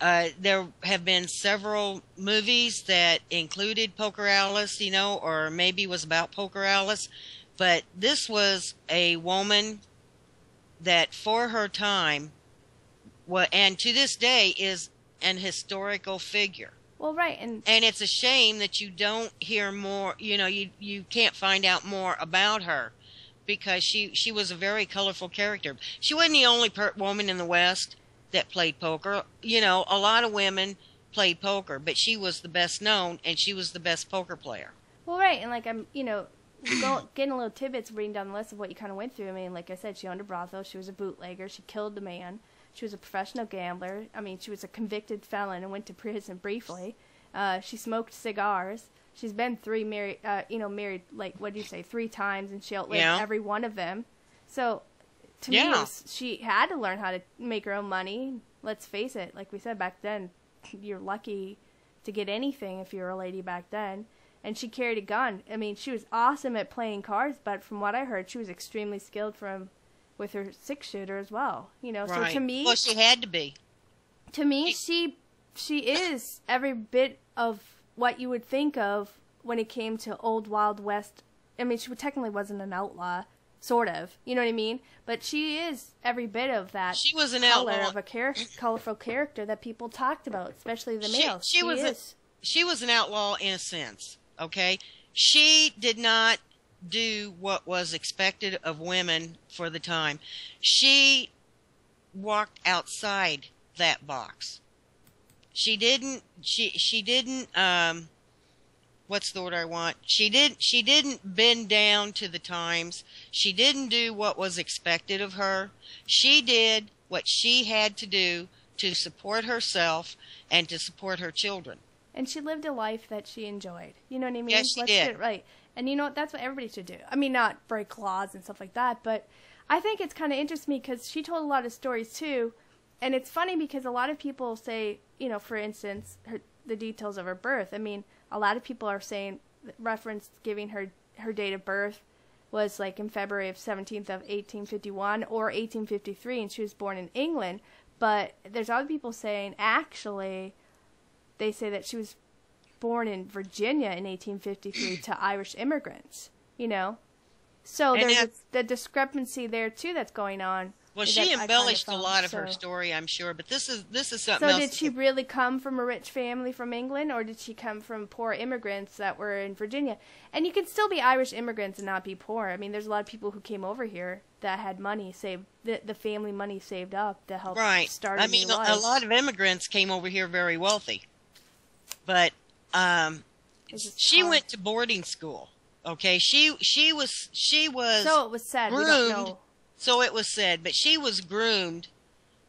There have been several movies that included Poker Alice, or maybe was about Poker Alice, but this was a woman that for her time, and to this day is an historical figure. Well, right, and it's a shame that you don't hear more, you can't find out more about her, because she was a very colorful character. She wasn't the only woman in the West that played poker. A lot of women played poker, but she was the best known, and she was the best poker player. Well, right, and I'm, getting a little tidbits, reading down the list of what you kind of went through. I mean, like I said, she owned a brothel. She was a bootlegger. She killed the man. She was a professional gambler. I mean, she was a convicted felon and went to prison briefly. She smoked cigars. She's been married, like, what do you say, 3 times, and she outlived every one of them. So, to me, she had to learn how to make her own money. Let's face it, like we said back then, you're lucky to get anything if you're a lady back then. And she carried a gun. I mean, she was awesome at playing cards, but from what I heard, she was extremely skilled with her 6-shooter as well. Right. So to me, well, she had to be. To me, she is every bit of what you would think of when it came to old Wild West. I mean, she technically wasn't an outlaw, sort of. You know what I mean? But she is every bit of that. She was an color outlaw of a colorful character that people talked about, especially the males. She was an outlaw in a sense. Okay, she did not do what was expected of women for the time. She walked outside that box. She didn't. She didn't. What's the word I want? She didn't bend down to the times. She didn't do what was expected of her. She did what she had to do to support herself and to support her children. And she lived a life that she enjoyed. You know what I mean? Yes, she Let's did. get it right. And you know what? That's what everybody should do. I mean, not break laws and stuff like that, but I think it's kind of interesting me because she told a lot of stories too. And it's funny because a lot of people say, for instance, the details of her birth. I mean, a lot of people are saying, reference giving her date of birth was like in February of 17th of 1851 or 1853, and she was born in England. But there's other people saying, actually, they say that she was born in Virginia in 1853 to Irish immigrants, So there's the discrepancy there, too, that's going on. Well, she embellished a lot of her story, I'm sure, but this is something else. So did she really come from a rich family from England, or did she come from poor immigrants that were in Virginia? And you can still be Irish immigrants and not be poor. I mean, there's a lot of people who came over here that had money saved, the family money saved up to help start a new life. A lot of immigrants came over here very wealthy. But she went to boarding school. Okay, she was so it was said. Groomed, we don't know. So it was said, but she was groomed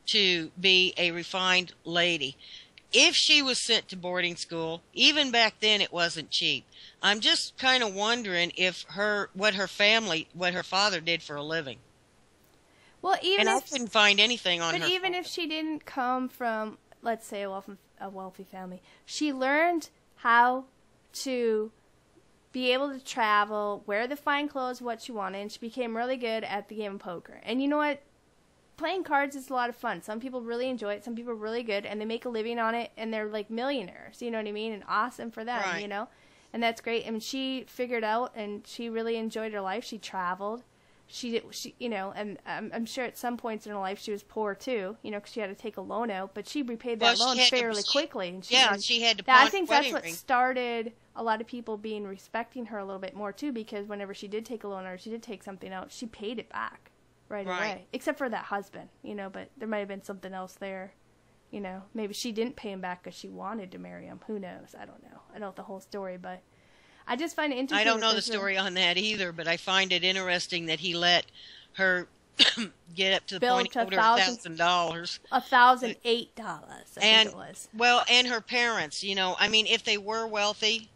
to be a refined lady. If she was sent to boarding school, even back then it wasn't cheap. I'm just kind of wondering what her father did for a living. Well, I couldn't find anything on her. But even if she didn't come from, let's say, a wealthy family, she learned how to be able to travel, wear the fine clothes, what she wanted, and she became really good at the game of poker. And you know what? Playing cards is a lot of fun. Some people really enjoy it. Some people are really good, and they make a living on it, and they're like millionaires. You know what I mean? And awesome for them, right. And that's great. I mean, she figured out, and she really enjoyed her life. She traveled. She and I'm sure at some points in her life she was poor too, because she had to take a loan out, but she repaid that loan fairly quickly. And she had to. I think that's what started a lot of people respecting her a little bit more too, because whenever she did take a loan or she did take something out, she paid it back right away. Except for that husband, but there might have been something else there. Maybe she didn't pay him back because she wanted to marry him. Who knows? I don't know. I don't know the whole story, but I just find it interesting. I don't know the story on that either, but I find it interesting that he let her get up to the point of $1,000. $1,008, I think it was. Well, and her parents, I mean, if they were wealthy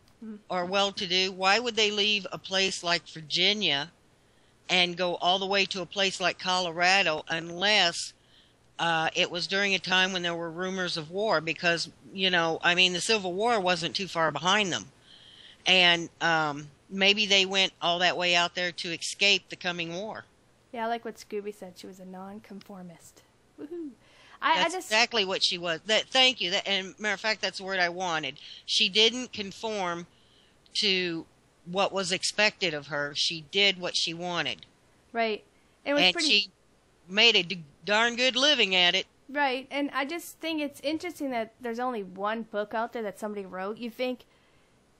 or well-to-do, why would they leave a place like Virginia and go all the way to a place like Colorado unless it was during a time when there were rumors of war because, I mean, the Civil War wasn't too far behind them. And maybe they went all that way out there to escape the coming war. Yeah, I like what Scooby said. She was a nonconformist. Woohoo! That's exactly what she was. Thank you. And matter of fact, that's the word I wanted. She didn't conform to what was expected of her. She did what she wanted. Right. And she made a darn good living at it. Right. And I just think it's interesting that there's only one book out there that somebody wrote. You think,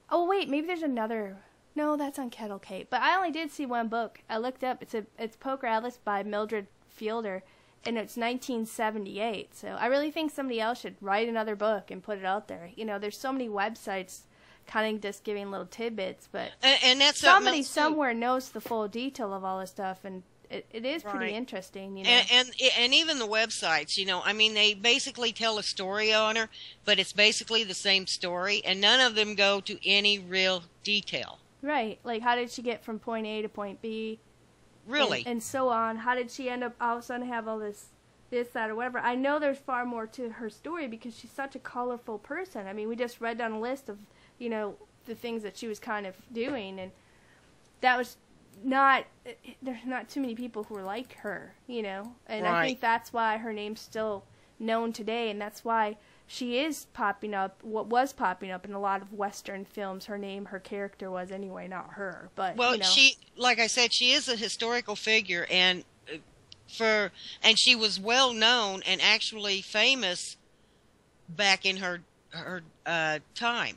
oh wait, maybe there's another. No, that's on Kettle Cape. But I only did see one book. I looked up. It's Poker Alice by Mildred Fielder. And it's 1978, so I really think somebody else should write another book and put it out there. There's so many websites kind of just giving little tidbits, but and that's somebody somewhere knows the full detail of all this stuff, and it is right. pretty interesting, And even the websites, I mean, they basically tell a story on her, but it's basically the same story, and none of them go to any real detail. Right, like how did she get from point A to point B? Really? And so on. How did she end up all of a sudden have all this, that, or whatever? I know there's far more to her story because she's such a colorful person. I mean, we just read down a list of, the things that she was kind of doing, and that was not, there's not too many people who are like her, And right. I think that's why her name's still known today, and that's why she is popping up, what was popping up in a lot of Western films. Her name, her character was anyway, not her. But well, she, like I said, she is a historical figure, and she was well known and actually famous back in her time.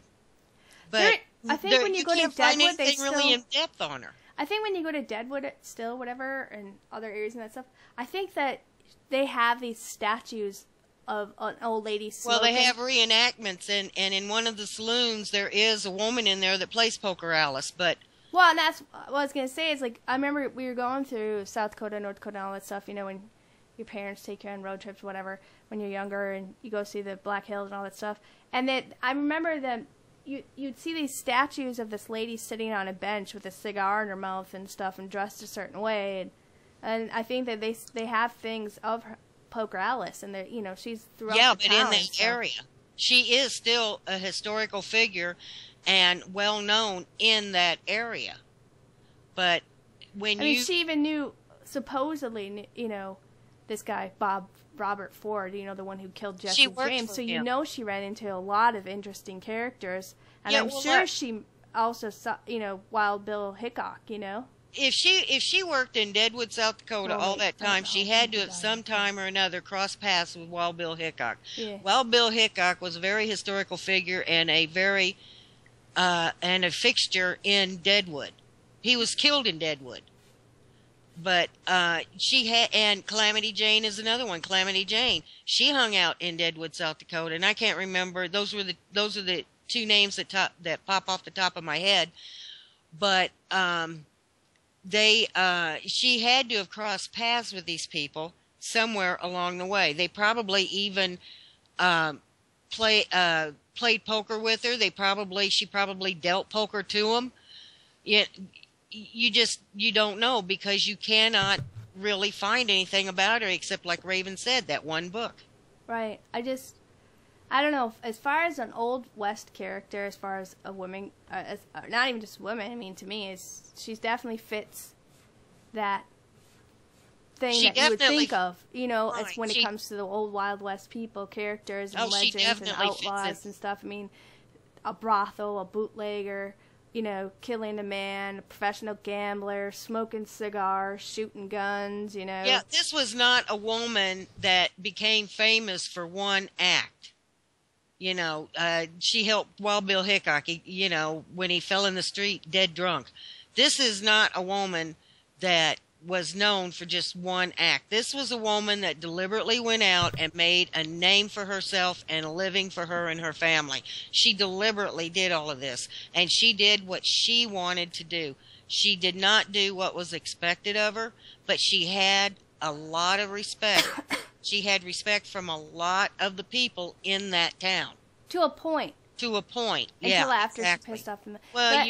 But I think when you go to Deadwood, they still really in depth on her. I think when you go to Deadwood, still whatever, and other areas and that stuff, I think that they have these statues of an old lady smoking. Well, they have reenactments, and in one of the saloons there is a woman in there that plays Poker Alice, but... Well, and that's what I was going to say, is like, I remember we were going through South Dakota, North Dakota, and all that stuff, when your parents take you on road trips, whatever, when you're younger, and you go see the Black Hills and all that stuff, and that I remember that you'd see these statues of this lady sitting on a bench with a cigar in her mouth and stuff, and dressed a certain way, and I think that they have things of her, Poker Alice, and she's throughout the town. Yeah, but in that area, she is still a historical figure and well known in that area. But when she even knew, supposedly, this guy Robert Ford, the one who killed Jesse James. So she ran into a lot of interesting characters, and I'm sure she also saw, Wild Bill Hickok, If she worked in Deadwood, South Dakota all that time, she had to at some time or another cross paths with Wild Bill Hickok. Yeah. Wild Bill Hickok was a very historical figure and a very and a fixture in Deadwood. He was killed in Deadwood. But she had, and Calamity Jane is another one. Calamity Jane, she hung out in Deadwood, South Dakota, and I can't remember. Those are the two names that pop off the top of my head. But she had to have crossed paths with these people somewhere along the way. They probably even played poker with her. She probably dealt poker to them. You don't know, because you cannot really find anything about her except, like Raven said, that one book. Right. I don't know. As far as an Old West character, as far as a woman, not even just women, I mean, to me, she's definitely fits that thing that you would think of, right. As when it comes to the old Wild West people, characters and legends and outlaws and stuff. I mean, a brothel, a bootlegger, killing a man, a professional gambler, smoking cigars, shooting guns, Yeah, this was not a woman that became famous for one act. She helped Wild Bill Hickok, when he fell in the street dead drunk. This is not a woman that was known for just one act. This was a woman that deliberately went out and made a name for herself and a living for her and her family. She deliberately did all of this, and she did what she wanted to do. She did not do what was expected of her, but she had a lot of respect. She had respect from a lot of the people in that town. To a point. To a point, Until after exactly. She pissed off them. Well,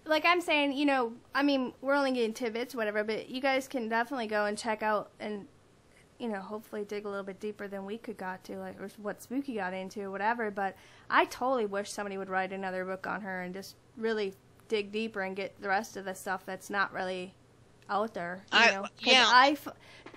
like I'm saying, I mean, we're only getting tidbits, whatever, but you guys can definitely go and check out and hopefully dig a little bit deeper than we could got to, like, or what Spooky got into or whatever. But I totally wish somebody would write another book on her and just really dig deeper and get the rest of the stuff that's not really out there.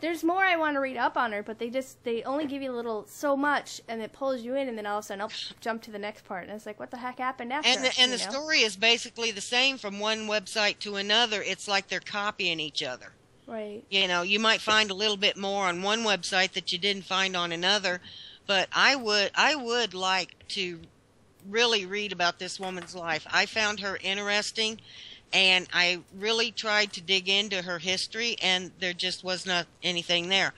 There's more I want to read up on her, but they only give you so much, and it pulls you in, and then all of a sudden, jump to the next part, and it's like, what the heck happened after? And the story is basically the same from one website to another. It's like they're copying each other. Right. You might find a little bit more on one website that you didn't find on another, but I would like to really read about this woman's life. I found her interesting. And I really tried to dig into her history, and there just was not anything there.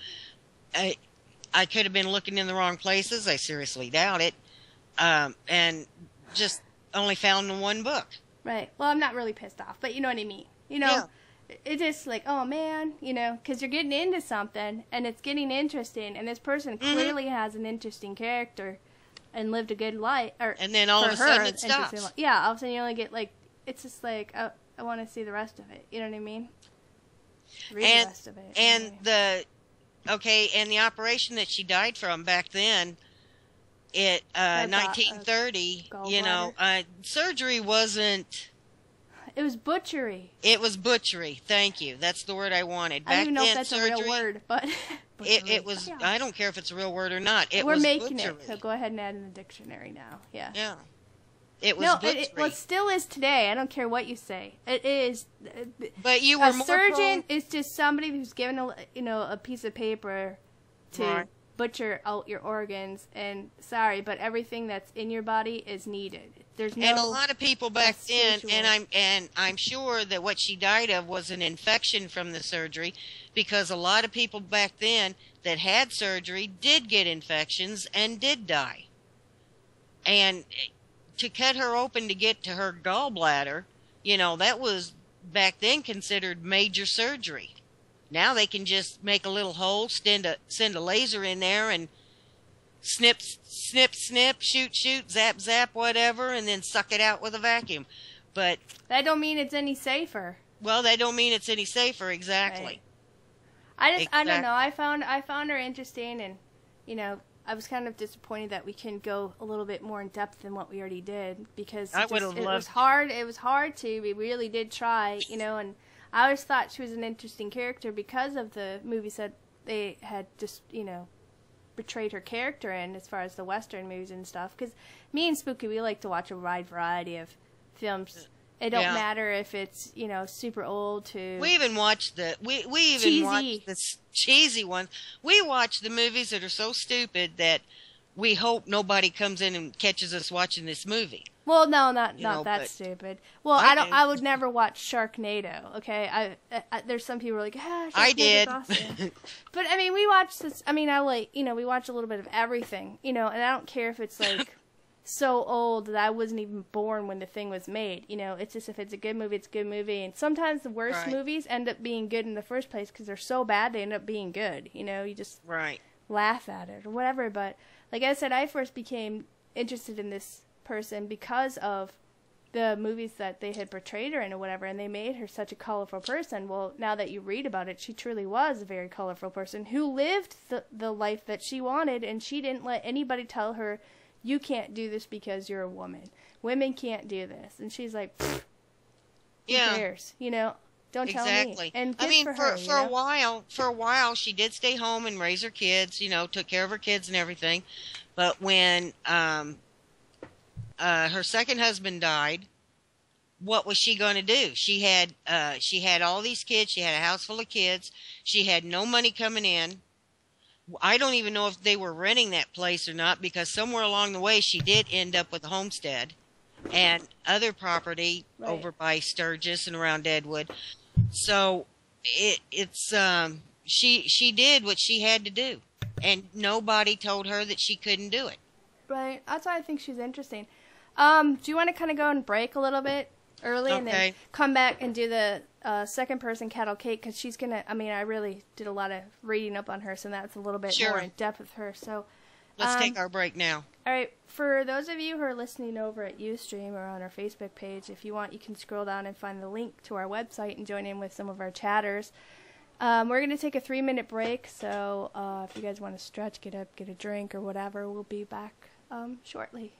I could have been looking in the wrong places. I seriously doubt it. And just only found the one book. Right. Well, I'm not really pissed off, but you know what I mean. It's just like, oh, man, because you're getting into something, and it's getting interesting, and this person clearly has an interesting character and lived a good life. And then all of a sudden it stops. Yeah, all of a sudden you only get, it's just like... I want to see the rest of it. You know what I mean? Read the rest of it. And the operation that she died from back then, 1930, surgery wasn't... It was butchery. It was butchery. Thank you. That's the word I wanted. I don't even know if that's a real word, but... it was... Yeah. I don't care if it's a real word or not. We're making it, so go ahead and add in the dictionary now. Yeah. Yeah. It was butchery. It still is today. I don't care what you say. It is. But you were a surgeon is just somebody who's given a piece of paper to butcher out your organs. And sorry, but everything that's in your body is needed. There's no. And a lot of people back then, and I'm sure that what she died of was an infection from the surgery, because a lot of people back then that had surgery did get infections and did die. And to cut her open to get to her gallbladder, that was back then considered major surgery. Now they can just make a little hole, send a laser in there, and snip, snip, snip, shoot, shoot, zap, zap, whatever, and then suck it out with a vacuum. But that don't mean it's any safer. Well, that don't mean it's any safer, exactly. Right. I don't know. I found her interesting, and I was kind of disappointed that we couldn't go a little bit more in depth than what we already did, because it was hard. It was hard to. We really did try, and I always thought she was an interesting character because of the movies that they had just, betrayed her character in, as far as the Western movies and stuff. Because me and Spooky, we like to watch a wide variety of films. It don't matter if it's, super old to... We even watch we even watch the cheesy ones. We watch the movies that are so stupid that we hope nobody comes in and catches us watching this movie. Well, no, not that stupid. Well, I would never watch Sharknado, okay? There's some people who are like, I did. Awesome. But, I mean, we watch this... I mean, we watch a little bit of everything, and I don't care if it's, like... so old that I wasn't even born when the thing was made. It's just, if it's a good movie, it's a good movie. And sometimes the worst movies end up being good in the first place because they're so bad they end up being good. You just laugh at it or whatever. But like I said, I first became interested in this person because of the movies that they had portrayed her in or whatever, and they made her such a colorful person. Well, now that you read about it, she truly was a very colorful person who lived the life that she wanted, and she didn't let anybody tell her, you can't do this because you're a woman. Women can't do this. And she's like, who cares? Don't tell me. And good for her, for a while, she did stay home and raise her kids, took care of her kids and everything. But when her second husband died, what was she going to do? She had all these kids. She had a house full of kids. She had no money coming in. I don't even know if they were renting that place or not, because somewhere along the way she did end up with a homestead and other property over by Sturgis and around Deadwood. So she did what she had to do, and nobody told her that she couldn't do it. Right. That's why I think she's interesting. Do you want to kind of go and break a little bit early and then come back and do the second person, Cattle Kate, because she's going to, I really did a lot of reading up on her, so that's a little bit more in depth with her. So let's take our break now. All right. For those of you who are listening over at Ustream or on our Facebook page, if you want, you can scroll down and find the link to our website and join in with some of our chatters. We're going to take a 3-minute break, so if you guys want to stretch, get up, get a drink or whatever, we'll be back shortly.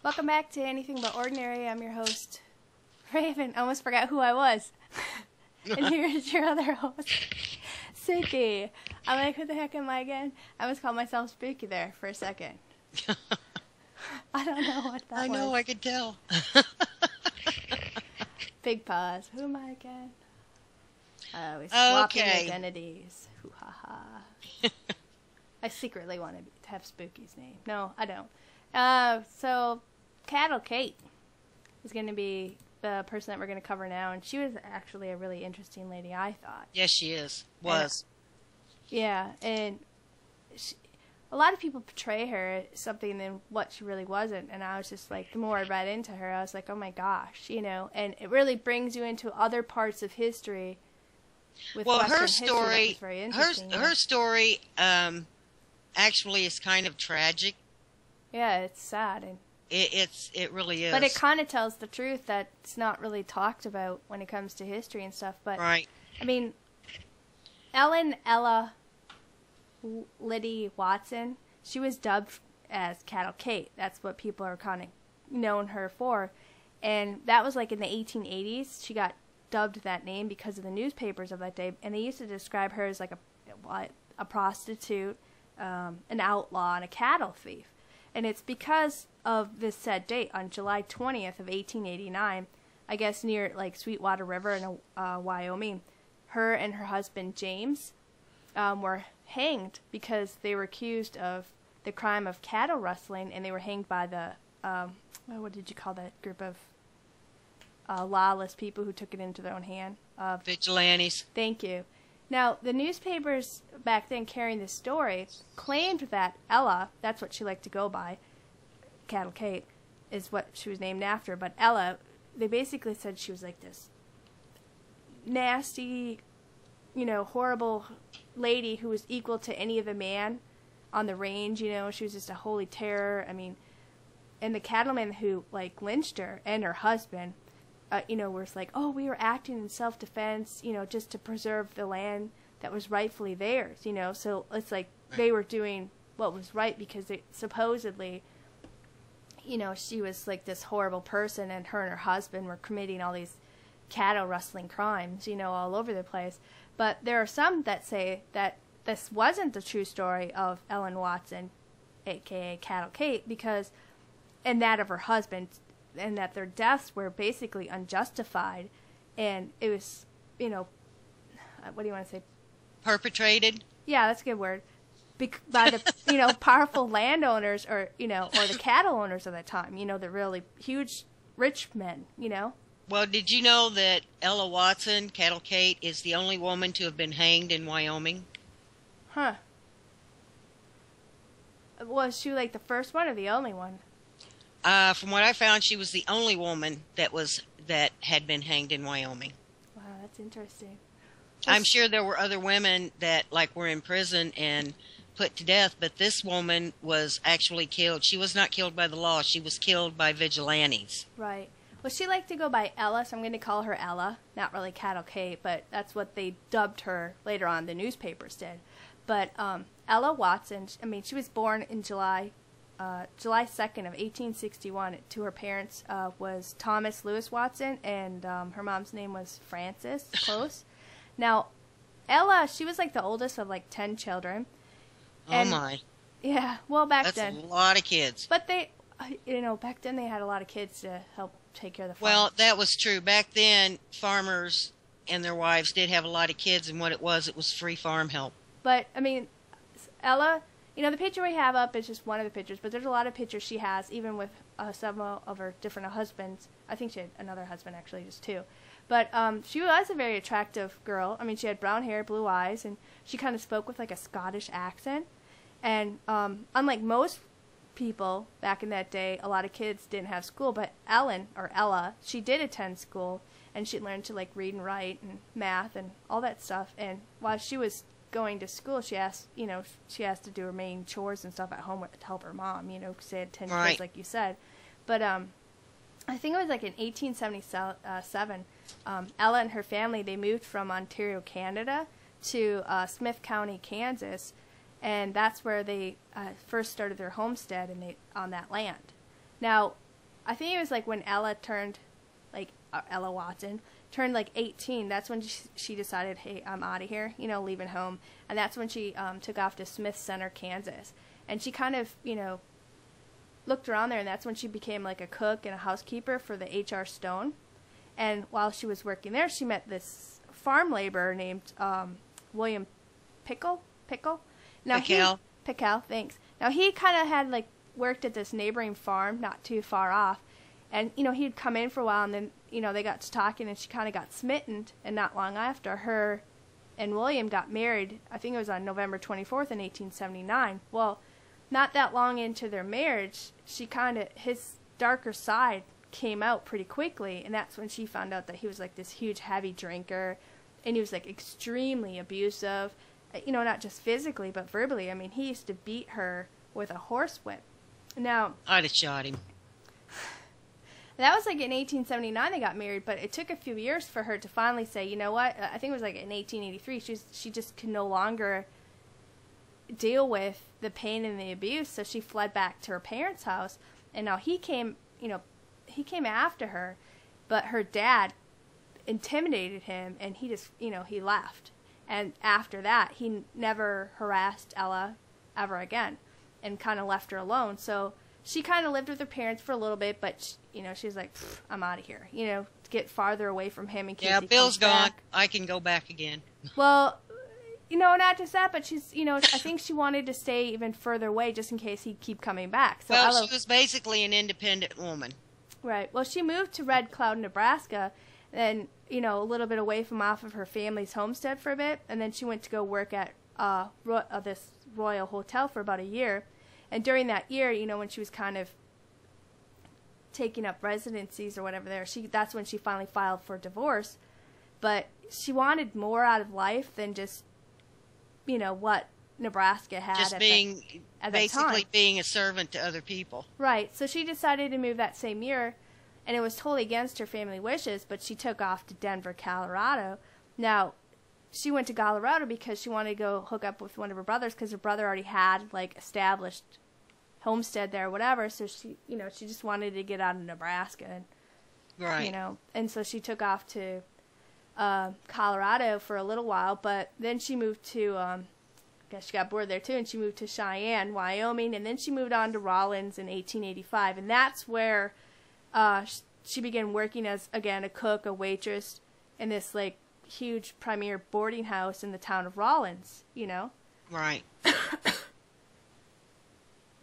Welcome back to Anything But Ordinary. I'm your host, Raven. I almost forgot who I was. And here's your other host, Suki. I'm like, who the heck am I again? I almost called myself Spooky there for a second. I don't know what that was. I know, I could tell. Big pause. Who am I again? We swapping identities. Hoo ha ha. I secretly want to have Spooky's name. No, I don't. So, Cattle Kate is going to be the person that we're going to cover now, and she was actually a really interesting lady, I thought. Yes, she is. Was. And a lot of people portray her as something than what she really wasn't, and I was just like, the more I read into her, I was like, oh my gosh, and it really brings you into other parts of history. With her story, her story, actually is kind of tragic. Yeah, it's sad, and it really is. But it kind of tells the truth that it's not really talked about when it comes to history and stuff. But right. I mean, Ella Liddy Watson, she was dubbed as Cattle Kate. That's what people are kind of known her for, and that was like in the 1880s. She got dubbed that name because of the newspapers of that day, and they used to describe her as like a prostitute, an outlaw, and a cattle thief. And it's because of this said date on July 20th of 1889, I guess near like Sweetwater River in Wyoming, her and her husband James were hanged because they were accused of the crime of cattle rustling, and they were hanged by the what did you call that group of lawless people who took it into their own hand? Vigilantes. Thank you. Now, the newspapers back then carrying this story claimed that Ella, that's what she liked to go by, Cattle Kate, is what she was named after, but Ella, they basically said she was like this nasty, horrible lady who was equal to any other man on the range, she was just a holy terror. I mean, and the cattleman who like lynched her and her husband, was like, oh, we were acting in self-defense, just to preserve the land that was rightfully theirs, So it's like they were doing what was right because it supposedly, she was like this horrible person, and her husband were committing all these cattle rustling crimes, all over the place. But there are some that say that this wasn't the true story of Ellen Watson, aka Cattle Kate, and that of her husband, and that their deaths were basically unjustified, and it was, what do you want to say? Perpetrated? Yeah, that's a good word. By the, powerful landowners or the cattle owners of that time, the really huge, rich men, Well, did you know that Ella Watson, Cattle Kate, is the only woman to have been hanged in Wyoming? Huh. Was she like the first one or the only one? From what I found, she was the only woman that had been hanged in Wyoming. Wow, that's interesting. I'm sure there were other women that were in prison and put to death, but this woman was actually killed. She was not killed by the law. She was killed by vigilantes. Right. Well, she liked to go by Ella, so I'm going to call her Ella. Not really Cattle Kate, but that's what they dubbed her later on. The newspapers did. But Ella Watson, she was born in July 2nd of 1861. To her parents was Thomas Lewis Watson, and her mom's name was Frances Close. Now, Ella, she was like the oldest of 10 children. Oh my. Yeah, well, back then. That's a lot of kids. But they, back then they had a lot of kids to help take care of the farm. Well, that was true. Back then, farmers and their wives did have a lot of kids, and what it was free farm help. But, Ella, the picture we have up is just one of the pictures, but there's a lot of pictures she has, even with some of her different husbands. I think she had another husband, actually, just two. But she was a very attractive girl. She had brown hair, blue eyes, and she kind of spoke with a Scottish accent. And unlike most people back in that day, a lot of kids didn't have school. But Ella, she did attend school, and she learned to read and write and math and all that stuff. And while she was going to school, she asked to do her main chores and stuff at home to help her mom. Because they had 10 kids, like you said. But I think it was in 1877. Ella and her family, they moved from Ontario, Canada, to Smith County, Kansas, and that's where they first started their homestead on that land. Now, I think it was when Ella turned, Ella Watson turned 18. That's when she decided, hey, I'm out of here, leaving home, and that's when she took off to Smith Center, Kansas, and she kind of, looked around there, and that's when she became a cook and a housekeeper for the H.R. Stone. And while she was working there, she met this farm laborer named William Pickle. Now Pickle, thanks. Now he kind of had worked at this neighboring farm not too far off, and he'd come in for a while, and then they got to talking, and she kind of got smitten. And not long after, her and William got married. I think it was on November 24th in 1879. Well, not that long into their marriage, his darker side came out pretty quickly, and that's when she found out that he was this huge heavy drinker, and he was extremely abusive, not just physically but verbally. He used to beat her with a horsewhip. Now, I'd have shot him. That was in 1879 they got married, but it took a few years for her to finally say, you know what, I think it was in 1883, she just could no longer deal with the pain and the abuse, so she fled back to her parents' house. And now he came after her, but her dad intimidated him, and he just, he left. And after that, he never harassed Ella ever again, and kind of left her alone. So she kind of lived with her parents for a little bit, but she's like, I'm out of here, to get farther away from him in case he Bill's comes gone. back. I can go back again. Well, not just that, but she's, I think she wanted to stay even further away just in case he'd keep coming back. So well, she was basically an independent woman. Right. Well, she moved to Red Cloud, Nebraska, and, a little bit away from off of her family's homestead for a bit, and then she went to go work at this Royal Hotel for about a year. And during that year, when she was kind of taking up residencies or whatever that's when she finally filed for divorce. But she wanted more out of life than just, what Nebraska had just at being at that basically time. being a servant to other people. Right. So she decided to move that same year, and it was totally against her family wishes, but she took off to Denver, Colorado. Now, she went to Colorado because she wanted to go hook up with one of her brothers, because her brother already had, like, established homestead there or whatever, so she, you know, she just wanted to get out of Nebraska, and, Right. you know, and so she took off to Colorado for a little while, but then she moved to, I guess she got bored there too, and she moved to Cheyenne, Wyoming, and then she moved on to Rawlins in 1885, and that's where she began working as, again, a cook, a waitress, in this, like, huge premier boarding house in the town of Rawlins, you know? Right.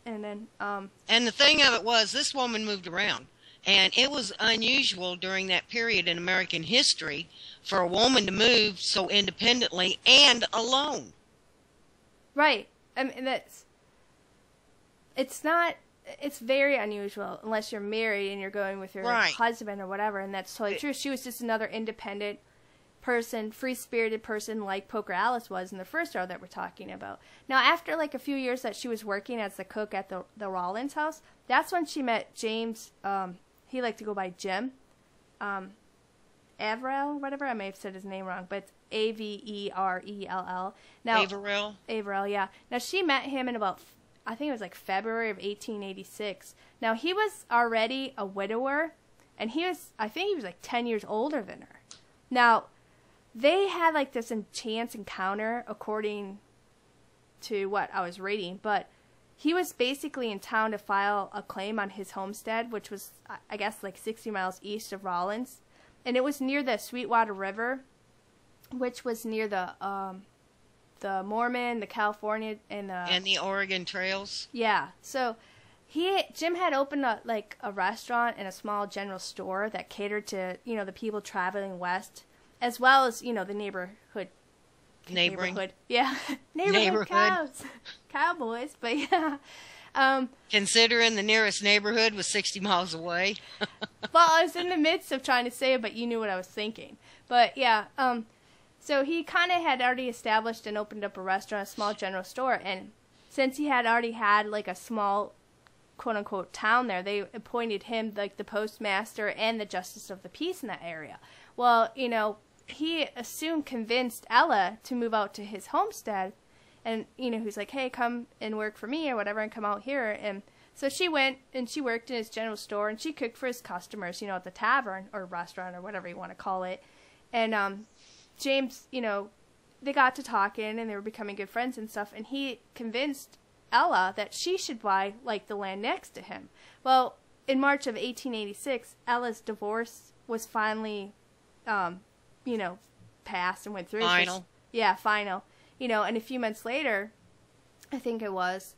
And then, And the thing of it was, this woman moved around. And it was unusual during that period in American history for a woman to move so independently and alone. right, I mean, it's very unusual unless you're married and you're going with your Right. husband or whatever, and that's totally true. She was just another independent person, free-spirited person like Poker Alice was in the first hour that we're talking about. Now, after like a few years that she was working as the cook at the Rawlins house, that's when she met James, he liked to go by Jim, Averell, whatever, I may have said his name wrong, but it's Averell. Now, Averell, yeah. Now, she met him in about, I think it was like February of 1886. Now, he was already a widower, and I think he was like 10 years older than her. Now, they had like this chance encounter, according to what I was reading, but he was basically in town to file a claim on his homestead, which was, I guess, like 60 miles east of Rawlins, and it was near the Sweetwater River, which was near the Mormon, the California, and the Oregon trails. Yeah. So Jim had opened a restaurant and a small general store that catered to, you know, the people traveling west, as well as, you know, the neighborhood. Yeah. Neighborhood cows. Cowboys, but yeah. Considering the nearest neighborhood was 60 miles away. Well, I was in the midst of trying to say it, but you knew what I was thinking. But yeah, so he kind of had already established and opened up a restaurant, a small general store, and since he had already had like a small, quote-unquote, town there, they appointed him like the postmaster and the justice of the peace in that area. Well, you know, he soon convinced Ella to move out to his homestead, and, you know, he's like, hey, come and work for me or whatever and come out here. And so she went and she worked in his general store and she cooked for his customers, you know, at the tavern or restaurant or whatever you want to call it. And James, you know, they got to talking and they were becoming good friends and stuff, and he convinced Ella that she should buy, like, the land next to him. Well, in March of 1886, Ella's divorce was finally, you know, passed and went through. Final. Yeah, final. You know, and a few months later, I think it was,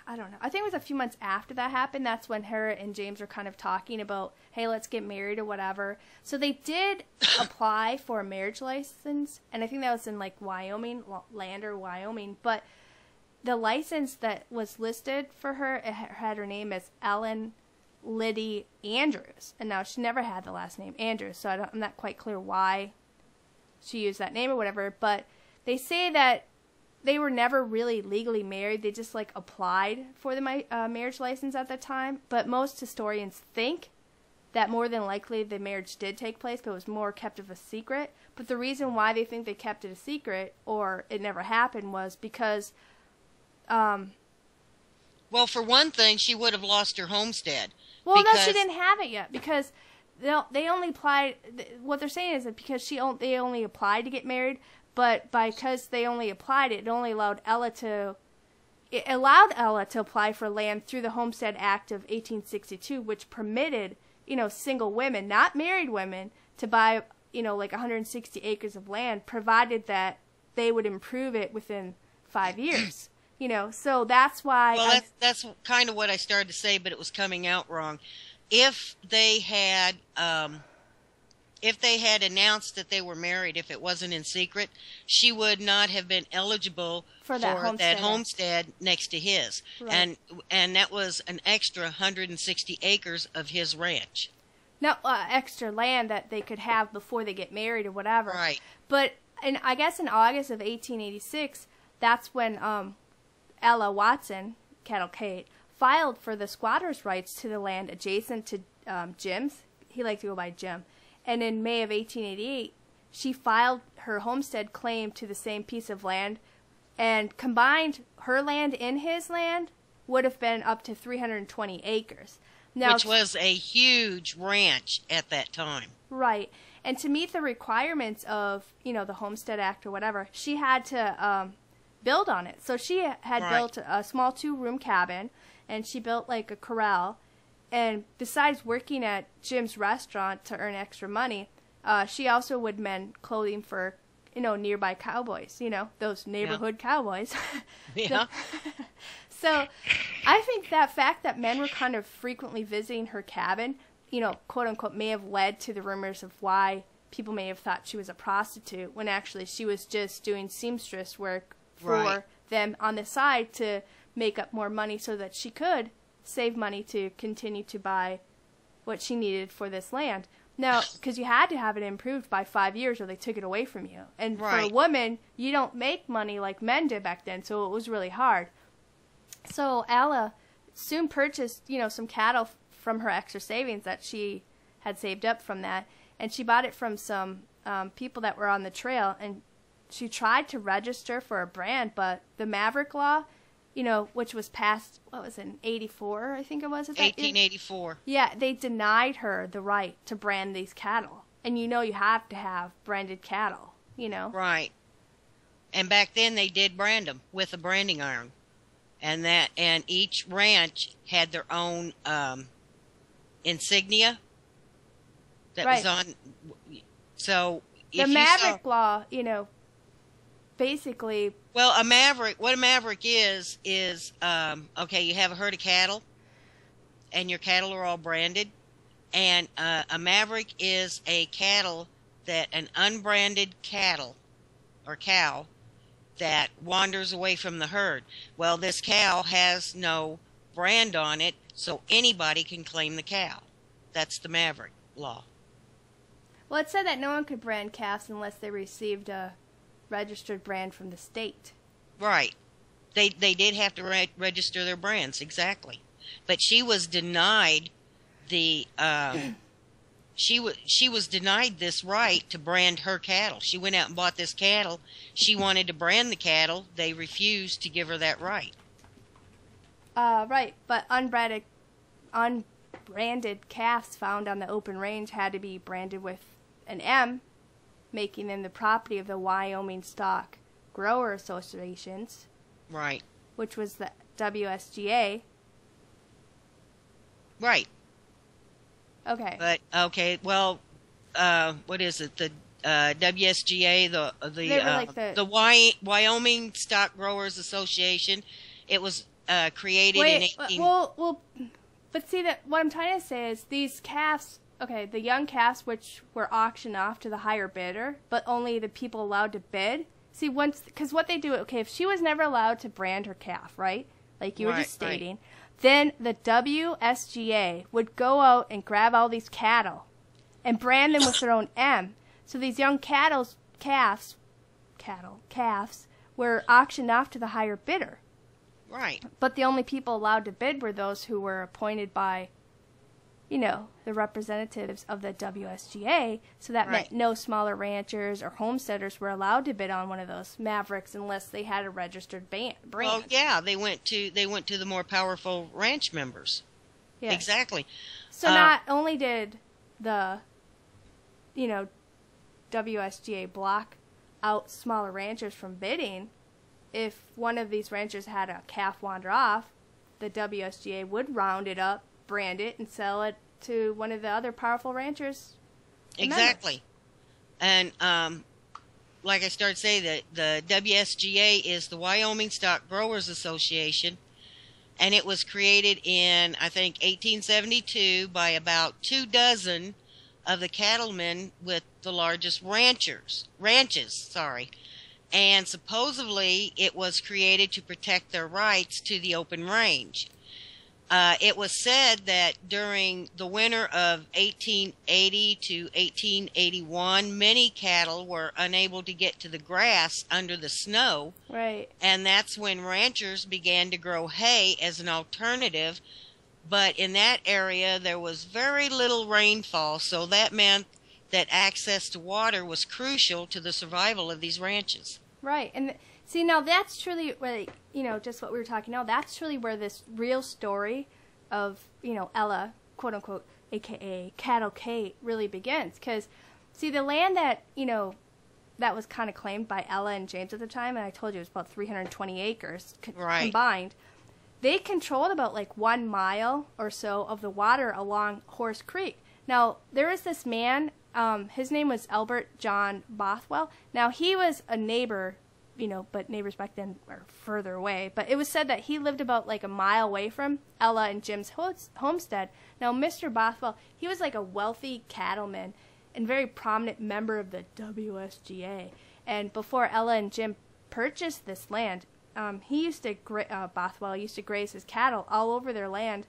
I don't know, I think it was a few months after that happened, that's when her and James were kind of talking about, hey, let's get married or whatever. So they did apply for a marriage license, and I think that was in, like, Wyoming, Lander, Wyoming, but the license that was listed for her, it had her name as Ellen Liddy Andrews, and now she never had the last name Andrews, so I'm not quite clear why she used that name or whatever, but they say that they were never really legally married. They just, like, applied for the marriage license at the time. But most historians think that more than likely the marriage did take place, but it was more kept of a secret. But the reason why they think they kept it a secret or it never happened was because... well, for one thing, she would have lost her homestead. Well, no, she didn't have it yet because they only applied... What they're saying is that because they only applied to get married... But because they only applied it only allowed Ella to apply for land through the Homestead Act of 1862, which permitted, you know, single women, not married women, to buy, you know, like 160 acres of land, provided that they would improve it within 5 years. You know, so that's why... Well, that's kind of what I started to say, but it was coming out wrong. If they had announced that they were married, if it wasn't in secret, she would not have been eligible for that homestead next to his. Right. And that was an extra 160 acres of his ranch. No, extra land that they could have before they get married or whatever. Right. But I guess in August of 1886, that's when Ella Watson, Cattle Kate, filed for the squatters' rights to the land adjacent to Jim's. He liked to go by Jim. And in May of 1888, she filed her homestead claim to the same piece of land, and combined her land and his land would have been up to 320 acres. Now, which was a huge ranch at that time. Right. And to meet the requirements of, the Homestead Act or whatever, she had to build on it. So she had built a small 2-room cabin, and she built like a corral. And besides working at Jim's restaurant to earn extra money, she also would mend clothing for, nearby cowboys, those neighborhood cowboys. Yeah. So I think that fact that men were kind of frequently visiting her cabin, quote unquote, may have led to the rumors of why people may have thought she was a prostitute when actually she was just doing seamstress work for them on the side to make up more money so that she could save money to continue to buy what she needed for this land. Now, because you had to have it improved by 5 years or they took it away from you. And for a woman, you don't make money like men did back then, so it was really hard. So Ella soon purchased, some cattle from her extra savings that she had saved up from that, and she bought it from some people that were on the trail, and she tried to register for a brand, but the Maverick Law, which was passed, what was it, in 84, I think it was? 1884. Yeah, they denied her the right to brand these cattle. And you have to have branded cattle, Right. And back then they did brand them with a branding iron. And each ranch had their own insignia that was on. So the Maverick Law, basically. Well, what a maverick is okay. You have a herd of cattle, and your cattle are all branded, and a maverick is a cattle that an unbranded cattle or cow that wanders away from the herd. Well, this cow has no brand on it, so anybody can claim the cow. That's the Maverick Law. Well, it said that no one could brand calves unless they received a registered brand from the state. Right. They did have to register their brands, exactly. But she was denied the she was denied this right to brand her cattle. She went out and bought this cattle. She wanted to brand the cattle. They refused to give her that right. Right, but unbranded calves found on the open range had to be branded with an M, making them the property of the Wyoming Stock Grower Associations. Right. Which was the WSGA. Right. Okay. But well, what is it? The WSGA, the Wyoming Stock Growers Association. It was created in 18. Well, but see that what I'm trying to say is these calves. Okay, the young calves which were auctioned off to the higher bidder, but only the people allowed to bid. See, because what they do. Okay, if she was never allowed to brand her calf, right? Like you were just stating. Right. Then the WSGA would go out and grab all these cattle and brand them with their own M. So these young calves were auctioned off to the higher bidder. Right. But the only people allowed to bid were those who were appointed by, the representatives of the WSGA. So that meant no smaller ranchers or homesteaders were allowed to bid on one of those Mavericks unless they had a registered brand. Well, yeah, they went to the more powerful ranch members. Yeah. Exactly. So not only did the, WSGA block out smaller ranchers from bidding, if one of these ranchers had a calf wander off, the WSGA would round it up, brand it, and sell it to one of the other powerful ranchers. Exactly. And like I started saying, the WSGA is the Wyoming Stock Growers Association, and it was created in, I think, 1872 by about 24 of the cattlemen with the largest ranches. And supposedly it was created to protect their rights to the open range. It was said that during the winter of 1880 to 1881, many cattle were unable to get to the grass under the snow, Right. and that's when ranchers began to grow hay as an alternative. But in that area, there was very little rainfall, so that meant that access to water was crucial to the survival of these ranches. Right. And see, now that's truly, like, just what we were talking now, that's truly where this real story of, Ella, quote unquote, AKA Cattle Kate, really begins. Because, see, the land that, that was kind of claimed by Ella and James at the time, and I told you it was about 320 acres Right. combined, they controlled about like 1 mile or so of the water along Horse Creek. Now, there was this man, his name was Albert John Bothwell. Now, he was a neighbor, but neighbors back then were further away. But it was said that he lived about like a mile away from Ella and Jim's homestead. Now, Mr. Bothwell, he was like a wealthy cattleman and very prominent member of the WSGA. And before Ella and Jim purchased this land, Bothwell used to graze his cattle all over their land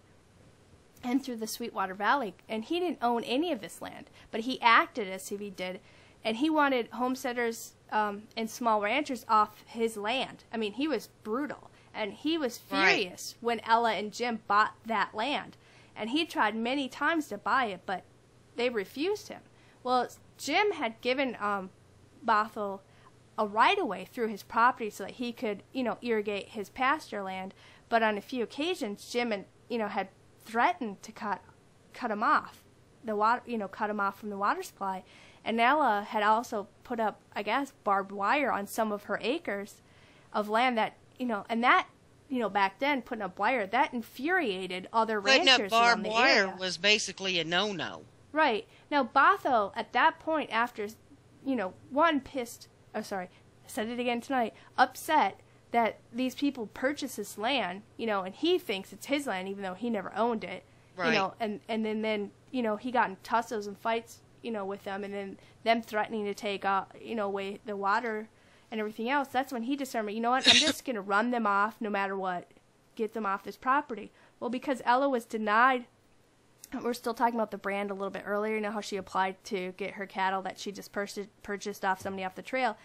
and through the Sweetwater Valley, and he didn't own any of this land, but he acted as if he did, and he wanted homesteaders and small ranchers off his land. I mean, he was brutal, and he was furious when Ella and Jim bought that land, and he tried many times to buy it, but they refused him. Well, Jim had given Bothwell a right-of-way through his property so that he could, irrigate his pasture land. But on a few occasions, Jim had threatened to cut him off, cut him off from the water supply. And Ella had also put up, I guess, barbed wire on some of her acres of land that, and that, back then, putting up wire, that infuriated other ranchers around the area. Putting up barbed wire was basically a no-no. Right. Now, Bothwell, at that point, after, I said it again tonight, upset that these people purchased this land, and he thinks it's his land even though he never owned it. Right. And then he got in tussles and fights, with them, and then them threatening to take away the water and everything else. That's when he determined, I'm just going to run them off no matter what, get them off this property. Well, because Ella was denied, we're still talking about the brand a little bit earlier, how she applied to get her cattle that she just purchased off somebody off the trail,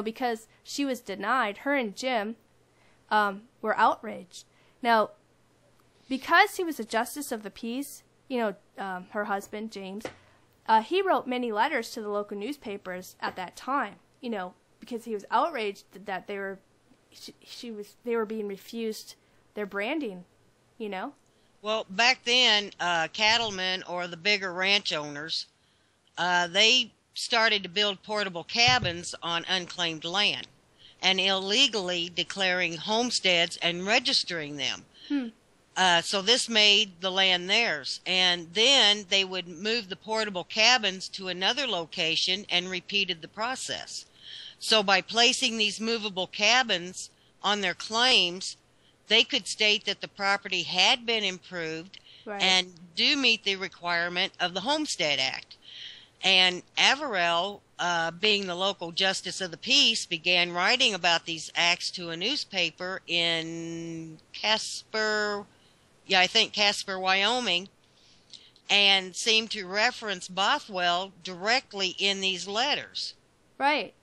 because she was denied, her and Jim were outraged. Now, because he was a justice of the peace, her husband, James, he wrote many letters to the local newspapers at that time, because he was outraged that they were being refused their branding, Well, back then, cattlemen or the bigger ranch owners, they started to build portable cabins on unclaimed land and illegally declaring homesteads and registering them. So this made the land theirs. And then they would move the portable cabins to another location and repeated the process. So by placing these movable cabins on their claims, they could state that the property had been improved and do meet the requirement of the Homestead Act. And Averell, being the local justice of the peace, began writing about these acts to a newspaper in Casper, Wyoming, and seemed to reference Bothwell directly in these letters. Right.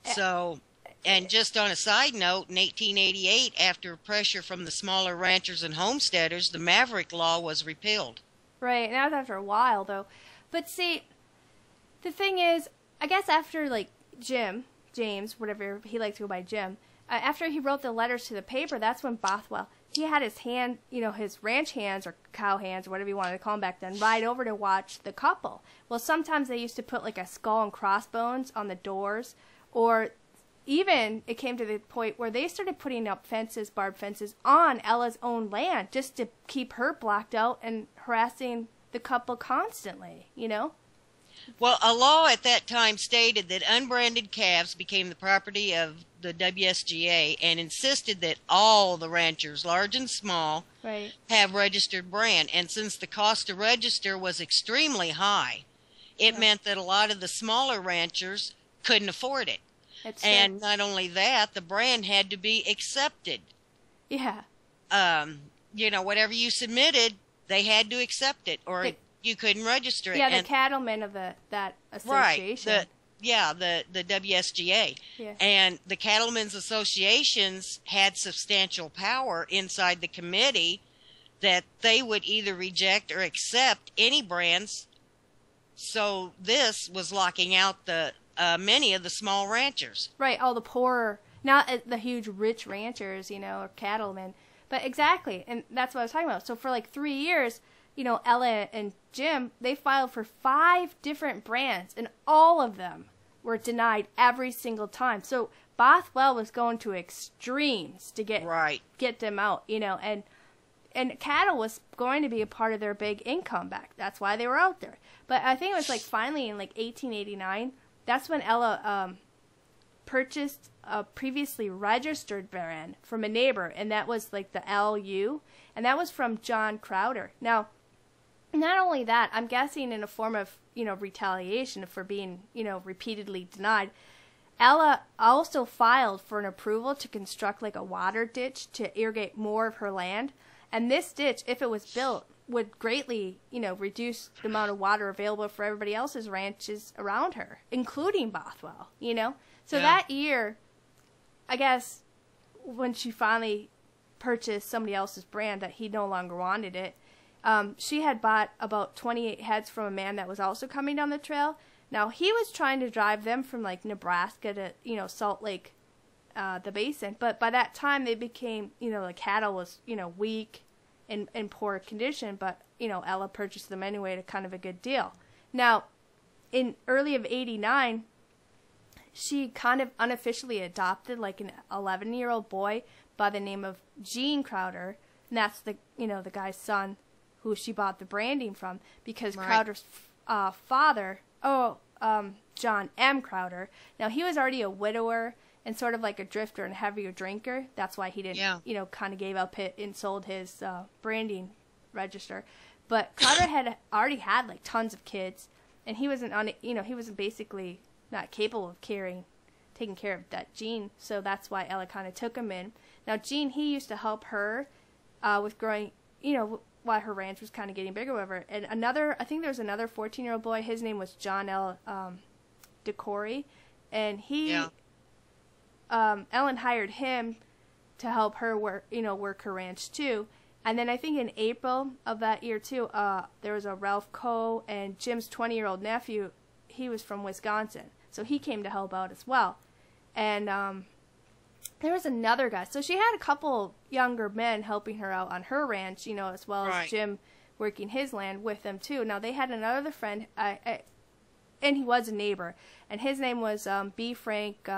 So... And just on a side note, in 1888, after pressure from the smaller ranchers and homesteaders, the Maverick Law was repealed. Right, and that was after a while, though. But see, the thing is, I guess after, James, whatever, he liked to go by Jim, after he wrote the letters to the paper, that's when Bothwell, he had his hand, his ranch hands or cow hands or whatever you wanted to call them back then, ride over to watch the couple. Well, sometimes they used to put, a skull and crossbones on the doors, or... Even it came to the point where they started putting up barbed fences on Ella's own land just to keep her blocked out and harassing the couple constantly, Well, a law at that time stated that unbranded calves became the property of the WSGA and insisted that all the ranchers, large and small, have registered brand. And since the cost to register was extremely high, it meant that a lot of the smaller ranchers couldn't afford it. And not only that, the brand had to be accepted. Yeah. whatever you submitted, they had to accept it, or you couldn't register it. Yeah, the cattlemen of that association. Right. The WSGA. Yeah. And the cattlemen's associations had substantial power inside the committee that they would either reject or accept any brands. So this was locking out the many of the small ranchers. Right, all the poorer, not the huge rich ranchers, or cattlemen. But exactly, and that's what I was talking about. So for like 3 years, Ella and Jim, they filed for 5 different brands, and all of them were denied every single time. So Bothwell was going to extremes to get them out, and cattle was going to be a part of their big income back. That's why they were out there. But I think it was like finally in like 1889, that's when Ella purchased a previously registered brand from a neighbor, and that was like the LU, and that was from John Crowder. Now, not only that, I'm guessing in a form of, retaliation for being, repeatedly denied, Ella also filed for an approval to construct like a water ditch to irrigate more of her land. And this ditch, if it was built, would greatly, reduce the amount of water available for everybody else's ranches around her, including Bothwell, So that year, I guess, when she finally purchased somebody else's brand that he no longer wanted it, she had bought about 28 heads from a man that was also coming down the trail. Now, he was trying to drive them from, like, Nebraska to, Salt Lake, the basin. But by that time, they became, the cattle was, weak and in poor condition. But, Ella purchased them anyway at a kind of a good deal. Now, in early of 89, she kind of unofficially adopted, like, an 11-year-old boy by the name of Gene Crowder. And that's the, the guy's son who she bought the branding from, because Crowder's father, John M. Crowder, now he was already a widower and sort of like a drifter and heavier drinker. That's why he didn't, kind of gave up it and sold his branding register. But Crowder had already had like tons of kids, and he wasn't he wasn't basically not capable of taking care of that Gene. So that's why Ella kind of took him in. Now Gene, he used to help her with growing, while her ranch was kind of getting bigger, whatever. And I think there was another 14-year-old boy. His name was John L. DeCory, and Ellen hired him to help her work her ranch too. And then I think in April of that year too, there was a Ralph Coe, and Jim's 20-year-old nephew. He was from Wisconsin, so he came to help out as well. And there was another guy. So she had a couple younger men helping her out on her ranch, as well as Jim working his land with them too. Now they had another friend, and he was a neighbor, and his name was B. Frank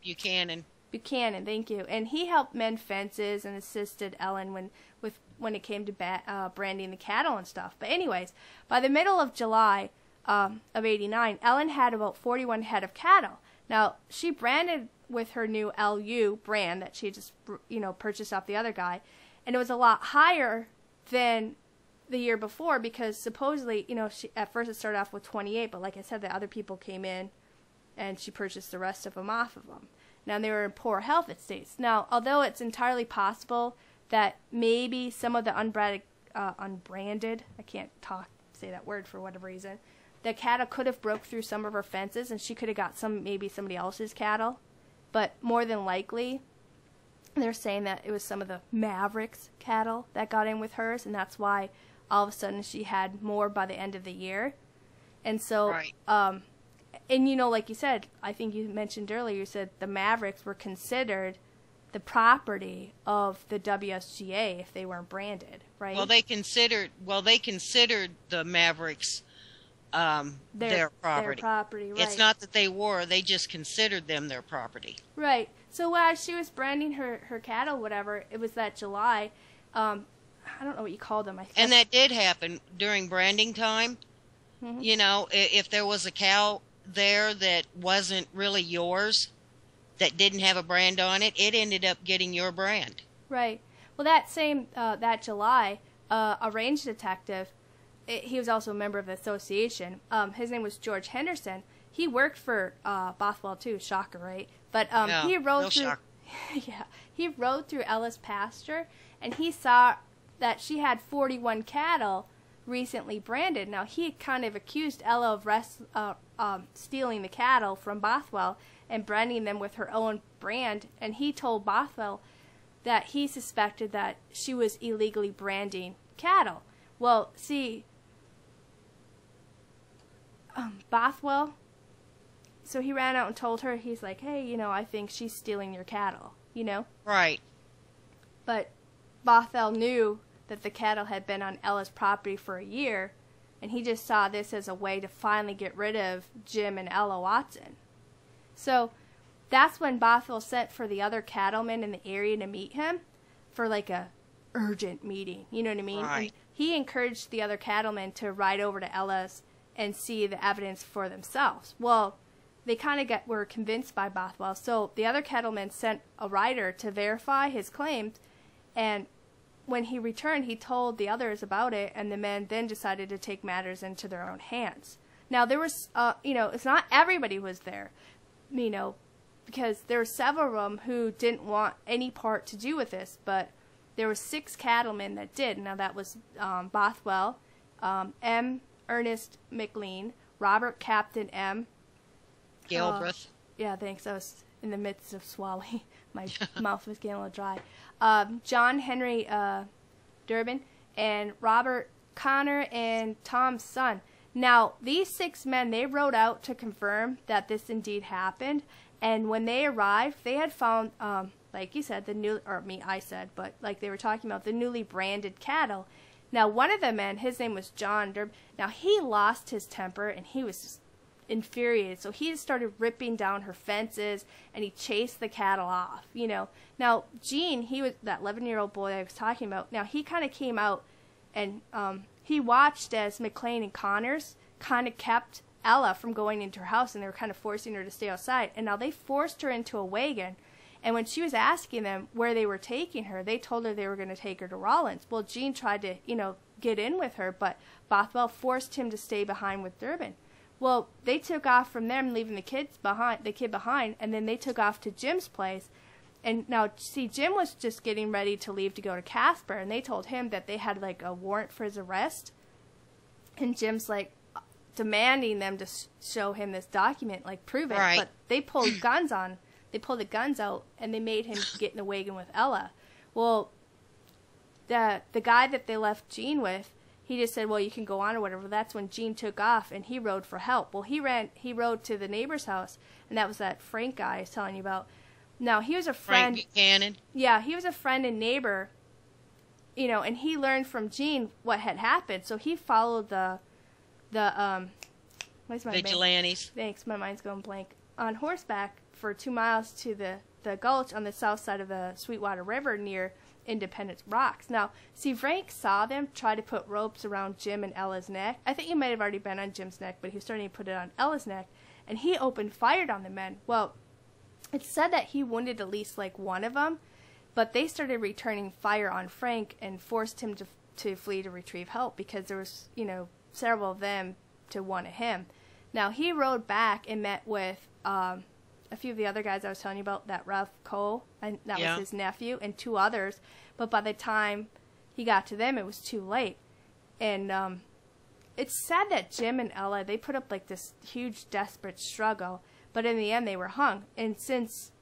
Buchanan. Buchanan, thank you. And he helped mend fences and assisted Ellen when it came to branding the cattle and stuff. But anyways, by the middle of July of '89, Ellen had about 41 head of cattle. Now she branded with her new LU brand that she just purchased off the other guy, and it was a lot higher than the year before, because supposedly she at first it started off with 28, but like I said, the other people came in and she purchased the rest of them off of them. Now they were in poor health estates. Now, although it's entirely possible that maybe some of the unbranded, I can't say that word for whatever reason, the cattle could have broke through some of her fences and she could have got maybe somebody else's cattle. But more than likely, they're saying that it was some of the Mavericks cattle that got in with hers, and that's why all of a sudden she had more by the end of the year. And so, and like you said, I think you mentioned earlier, you said the Mavericks were considered the property of the WSGA if they weren't branded, right? Well, they considered the Mavericks their property. Their property, right. It's not that they just considered them their property. Right. So while she was branding her cattle, whatever, it was that July, I don't know what you call them. And that did happen during branding time. Mm-hmm. If there was a cow there that wasn't really yours, that didn't have a brand on it, it ended up getting your brand. Right. Well, that July, a range detective, he was also a member of the association. His name was George Henderson. He worked for Bothwell too. Shocker, right? But he rode through Yeah, he rode through Ella's pasture, and he saw that she had 41 cattle recently branded. Now, he kind of accused Ella of stealing the cattle from Bothwell and branding them with her own brand, and he told Bothwell that he suspected that she was illegally branding cattle. Well, see, Bothwell, so he ran out and told her, he's like, hey, you know, I think she's stealing your cattle, you know? Right. But Bothwell knew that the cattle had been on Ella's property for a year, and he just saw this as a way to finally get rid of Jim and Ella Watson. So that's when Bothwell sent for the other cattlemen in the area to meet him for like a urgent meeting, you know what I mean? Right. And he encouraged the other cattlemen to ride over to Ella's and see the evidence for themselves. Well, they kind of were convinced by Bothwell, so the other cattlemen sent a rider to verify his claims, and when he returned, he told the others about it, and the men then decided to take matters into their own hands. Now, there was, you know, it's not everybody was there, you know, because there were several of them who didn't want any part to do with this, but there were 6 cattlemen that did. Now, that was Bothwell, M. Ernest McLean, Robert Captain M. Gilbreth. Yeah, thanks. I was in the midst of swallowing. My mouth was getting a little dry. John Henry Durbin, and Robert Connor, and Tom's son. Now, these 6 men, they rode out to confirm that this indeed happened, and when they arrived, they had found, like you said, I said, but like they were talking about, the newly branded cattle. Now, one of the men, his name was John Durbin. Now, he lost his temper, and he was just infuriated, so he started ripping down her fences, and he chased the cattle off, you know. Now, Gene, he was that 11-year-old boy I was talking about. Now, he kind of came out, and he watched as McLean and Connors kind of kept Ella from going into her house, and they were kind of forcing her to stay outside. And now they forced her into a wagon, and when she was asking them where they were taking her, they told her they were going to take her to Rollins. Well, Gene tried to, you know, get in with her, but Bothwell forced him to stay behind with Durbin. Well, they took off from them, leaving the kid behind, and then they took off to Jim's place. And now, see, Jim was just getting ready to leave to go to Casper, and they told him that they had, like, a warrant for his arrest. And Jim's, like, demanding them to show him this document, like, prove it. Right. But they pulled the guns out, and they made him get in the wagon with Ella. Well, the guy that they left Gene with, he just said, well, you can go on or whatever. That's when Gene took off, and he rode for help. Well, he rode to the neighbor's house, and that was that Frank guy I was telling you about. Now, he was a friend. Frank Buchanan. Yeah, he was a friend and neighbor, you know, and he learned from Gene what had happened. So he followed the Vigilantes. Thanks, my mind's going blank. On horseback for 2 miles to the gulch on the south side of the Sweetwater River near Independence Rocks. Now, see, Frank saw them try to put ropes around Jim and Ella's neck. I think he might have already been on Jim's neck, but he was starting to put it on Ella's neck, and he opened fire on the men. Well, it's said that he wounded at least like one of them, but they started returning fire on Frank and forced him to flee to retrieve help because there was, you know, several of them to one of him. Now, he rode back and met with a few of the other guys I was telling you about, that Ralph Cole, and that was his nephew, and 2 others. But by the time he got to them, it was too late. And it's sad that Jim and Ella, they put up like this huge, desperate struggle, but in the end, they were hung. And since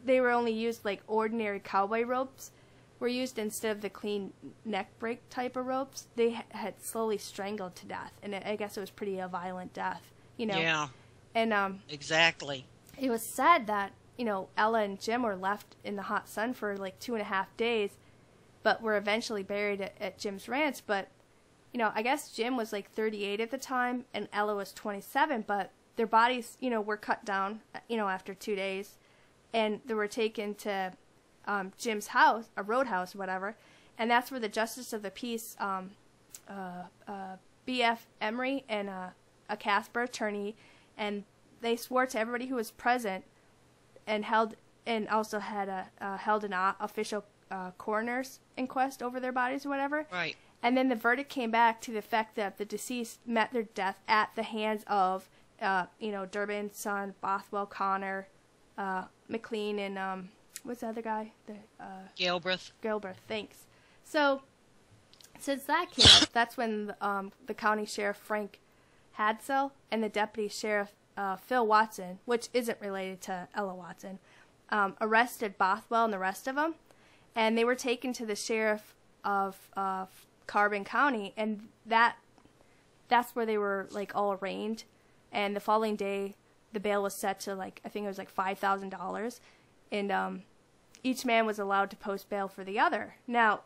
they were only used like ordinary cowboy ropes, were used instead of the clean neck break type of ropes, they had slowly strangled to death. And I guess it was pretty a violent death, you know. Yeah. And exactly. It was said that, you know, Ella and Jim were left in the hot sun for like 2.5 days, but were eventually buried at Jim's ranch. But, you know, I guess Jim was like 38 at the time, and Ella was 27, but their bodies, you know, were cut down, you know, after 2 days, and they were taken to Jim's house, a roadhouse, whatever, and that's where the Justice of the Peace, B.F. Emery, and a Casper attorney, and they swore to everybody who was present, and also had held an official coroner's inquest over their bodies or whatever. Right. And then the verdict came back to the effect that the deceased met their death at the hands of, you know, Durbin's son, Bothwell, Connor, McLean, and what's the other guy? Gilbreth. Gilbreth, thanks. So, since that came up, that's when the county sheriff, Frank Hadsell, and the deputy sheriff, Phil Watson, which isn't related to Ella Watson, arrested Bothwell and the rest of them, and they were taken to the sheriff of Carbon County, and that's where they were like all arraigned. And the following day, the bail was set to I think it was $5,000, and each man was allowed to post bail for the other. Now,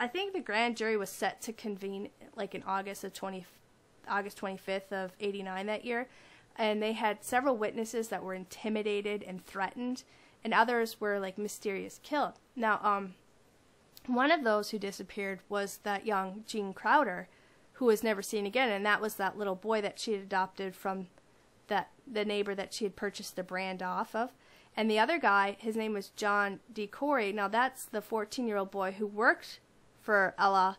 I think the grand jury was set to convene in August 25th of '89 that year, and they had several witnesses that were intimidated and threatened, and others were mysterious killed. Now, one of those who disappeared was that young Gene Crowder, who was never seen again, and that was that little boy that she had adopted from the neighbor that she had purchased the brand off of. And the other guy, his name was John D. Corey. Now, that's the 14-year-old boy who worked for Ella.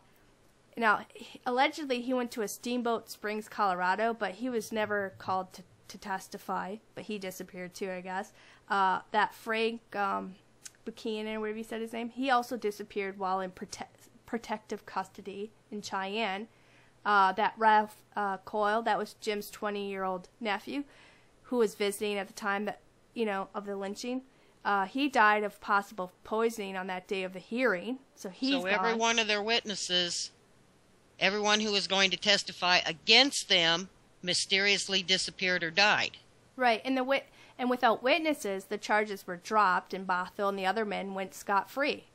Now, allegedly, he went to a Steamboat Springs, Colorado, but he was never called to testify, but he disappeared too, I guess. That Frank Buchanan, whatever you said his name, he also disappeared while in protective custody in Cheyenne. That Ralph Coyle, that was Jim's 20-year-old nephew, who was visiting at the time of the lynching. He died of possible poisoning on that day of the hearing, so he's gone. Every one of their witnesses, everyone who was going to testify against them, mysteriously disappeared or died. Right, and without witnesses, the charges were dropped, and Bothwell and the other men went scot-free.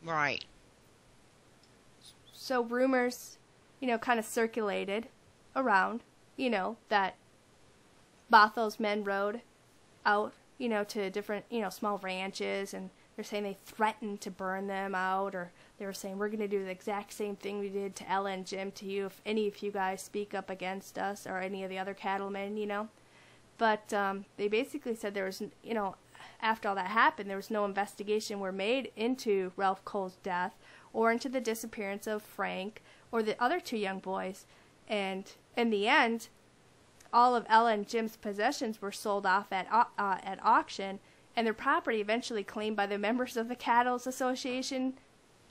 Right. So rumors, kind of circulated around, that Bothwell's men rode out, to different, small ranches, and they're saying they threatened to burn them out, or they were saying, we're going to do the exact same thing we did to Ella and Jim to you if any of you guys speak up against us, or any of the other cattlemen, But they basically said there was, after all that happened, there was no investigation were made into Ralph Cole's death or into the disappearance of Frank or the other two young boys. And in the end, all of Ella and Jim's possessions were sold off at auction, and their property eventually claimed by the members of the Cattle's Association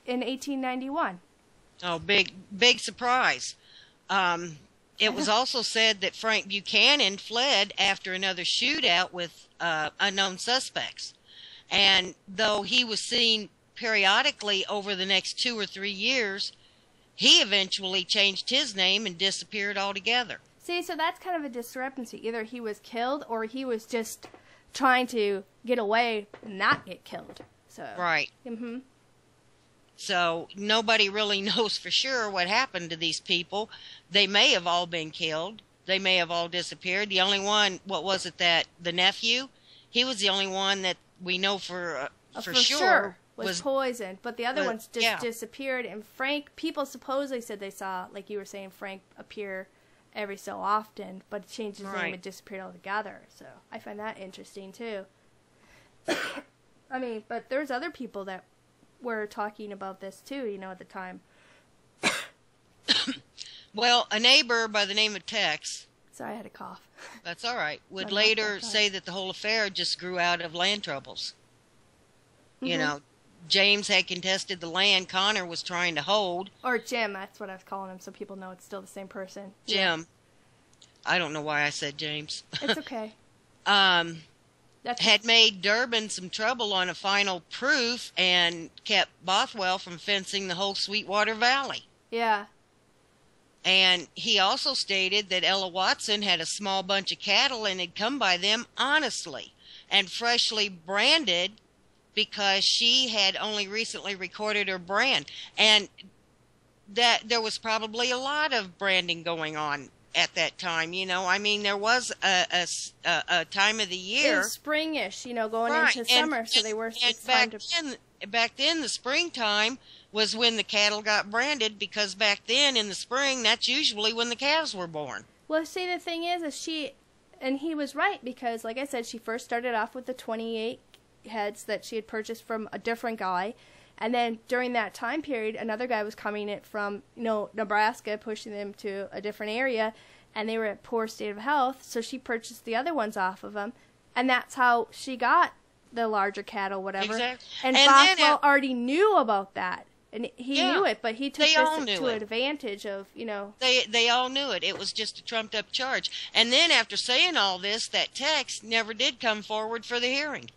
in 1891. Oh, big surprise. It was also said that Frank Buchanan fled after another shootout with unknown suspects. And though he was seen periodically over the next 2 or 3 years, he eventually changed his name and disappeared altogether. See, so that's kind of a discrepancy. Either he was killed or he was just trying to get away and not get killed. So right. Mm-hmm. So nobody really knows for sure what happened to these people. They may have all been killed. They may have all disappeared. The only one, the nephew, he was the only one that we know for sure was poisoned. But the other ones just disappeared. And Frank, people supposedly said they saw, like you were saying, Frank appear every so often, but he changed his name and disappeared altogether. So I find that interesting too. I mean, but there's other people that were talking about this too, at the time. Well, a neighbor by the name of Tex, sorry, I had a cough. That's all right, would later say that the whole affair just grew out of land troubles. Mm-hmm. James had contested the land Connor was trying to hold. Or Jim, that's what I was calling him, so people know it's still the same person. Jim. Yeah. I don't know why I said James. It's okay. Had made Durbin some trouble on a final proof and kept Bothwell from fencing the whole Sweetwater Valley. Yeah. And he also stated that Ella Watson had a small bunch of cattle and had come by them honestly and freshly branded because she had only recently recorded her brand. And that there was probably a lot of branding going on at that time, I mean, there was a time of the year. It was springish, going into summer, so they were. Back then, the springtime was when the cattle got branded, because back then in the spring, that's usually when the calves were born. Well, see, the thing is she, and he was right, because, like I said, she first started off with the 28 heads that she had purchased from a different guy. And then during that time period, another guy was coming in from, Nebraska, pushing them to a different area, and they were at poor state of health, so she purchased the other ones off of them. And that's how she got the larger cattle, whatever. Exactly. And And Bothwell already knew about that. And he Yeah, knew it, but he took they all this knew to it. advantage of, you know. They all knew it. It was just a trumped up charge. And then after saying all this, that Tex never did come forward for the hearing.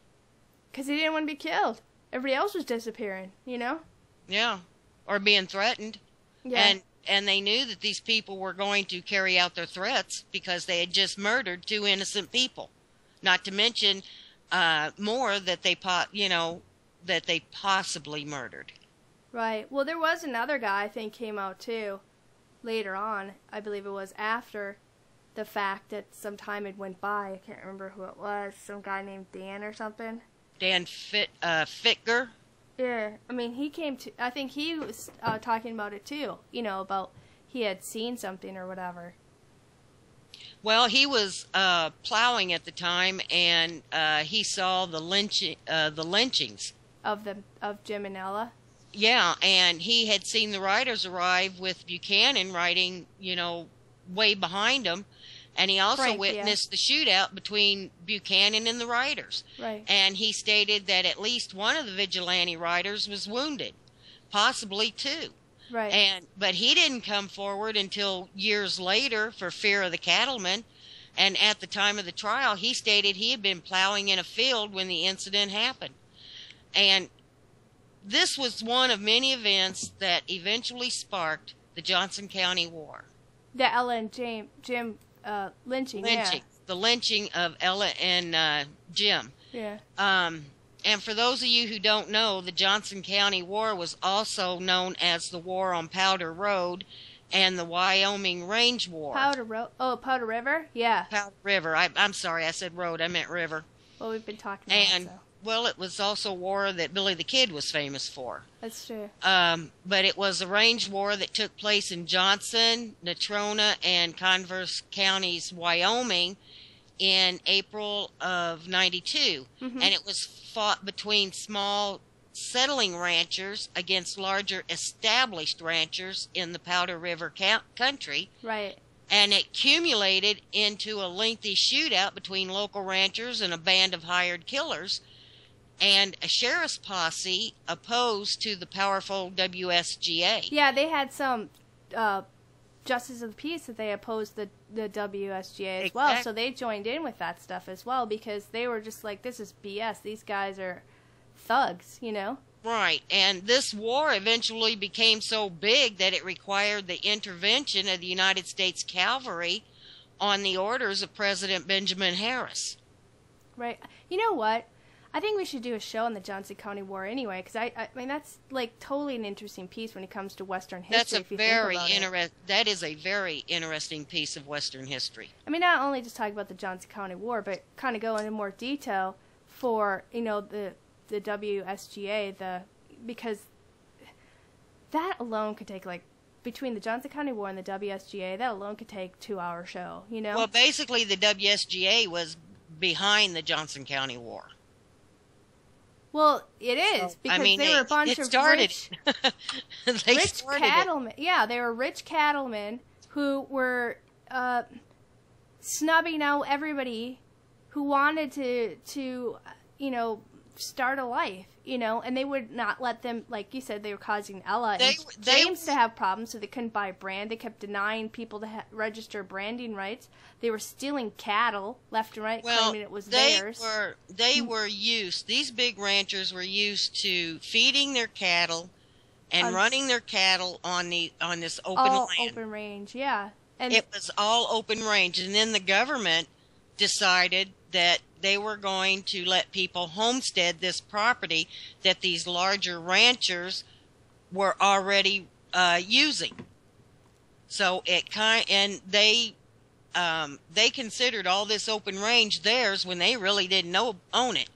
Because he didn't want to be killed. Everybody else was disappearing, you know? Yeah, or being threatened. Yeah. And they knew that these people were going to carry out their threats because they had just murdered 2 innocent people. Not to mention more that that they possibly murdered. Right. Well, there was another guy, I think, came out too later on. I believe it was after the fact that some time had went by. I can't remember who it was. Some guy named Dan or something. Dan Fitger. Yeah. I mean, he came to, I think he was talking about it too. You know, about he had seen something or whatever. Well, he was plowing at the time, and he saw the lynchings. Of Jim and Ella. Yeah, and he had seen the riders arrive with Buchanan riding, way behind them. And he also witnessed the shootout between Buchanan and the riders. Right. And he stated that at least one of the vigilante riders was wounded, possibly 2. Right. But he didn't come forward until years later for fear of the cattlemen. And at the time of the trial, he stated he had been plowing in a field when the incident happened. And this was one of many events that eventually sparked the Johnson County War. The Ella and Jim lynching. Yeah. The lynching of Ella and Jim. Yeah. And for those of you who don't know, the Johnson County War was also known as the War on Powder Road and the Wyoming Range War. Powder River? Yeah. Powder River. I'm sorry, I said road. I meant river. Well, we've been talking about And, so. well, it was also a war that Billy the Kid was famous for. That's true. But it was a range war that took place in Johnson, Natrona, and Converse counties, Wyoming, in April of '92. Mm-hmm. And it was fought between small settling ranchers against larger established ranchers in the Powder River country. Right. And it accumulated into a lengthy shootout between local ranchers and a band of hired killers, and a sheriff's posse opposed to the powerful WSGA. Yeah, they had some justice of the peace that they opposed the WSGA as well, so they joined in with that stuff as well because they were just like, this is BS. These guys are thugs, you know? Right, and this war eventually became so big that it required the intervention of the United States Cavalry on the orders of President Benjamin Harris. Right. You know what? I think we should do a show on the Johnson County War anyway, because I mean that's like totally an interesting piece when it comes to Western history. That is a very interesting piece of Western history. I mean, not only just talk about the Johnson County War, but kind of go into more detail for the WSGA, because that alone could take between the Johnson County War and the WSGA, that alone could take a 2-hour show. You know. Well, basically, the WSGA was behind the Johnson County War. Well, it is, because they were a bunch of rich cattlemen. Yeah, they were rich cattlemen who were snubbing out everybody who wanted to start a life, and they would not let them, like you said, they were causing Ella and James to have problems, so they couldn't buy brand. They kept denying people to register branding rights. They were stealing cattle left and right, claiming it was theirs. These big ranchers were used to feeding their cattle and running their cattle on this open land. Open range, yeah. And it was all open range, and then the government decided that they were going to let people homestead this property that these larger ranchers were already using. So they considered all this open range theirs when they really didn't own it.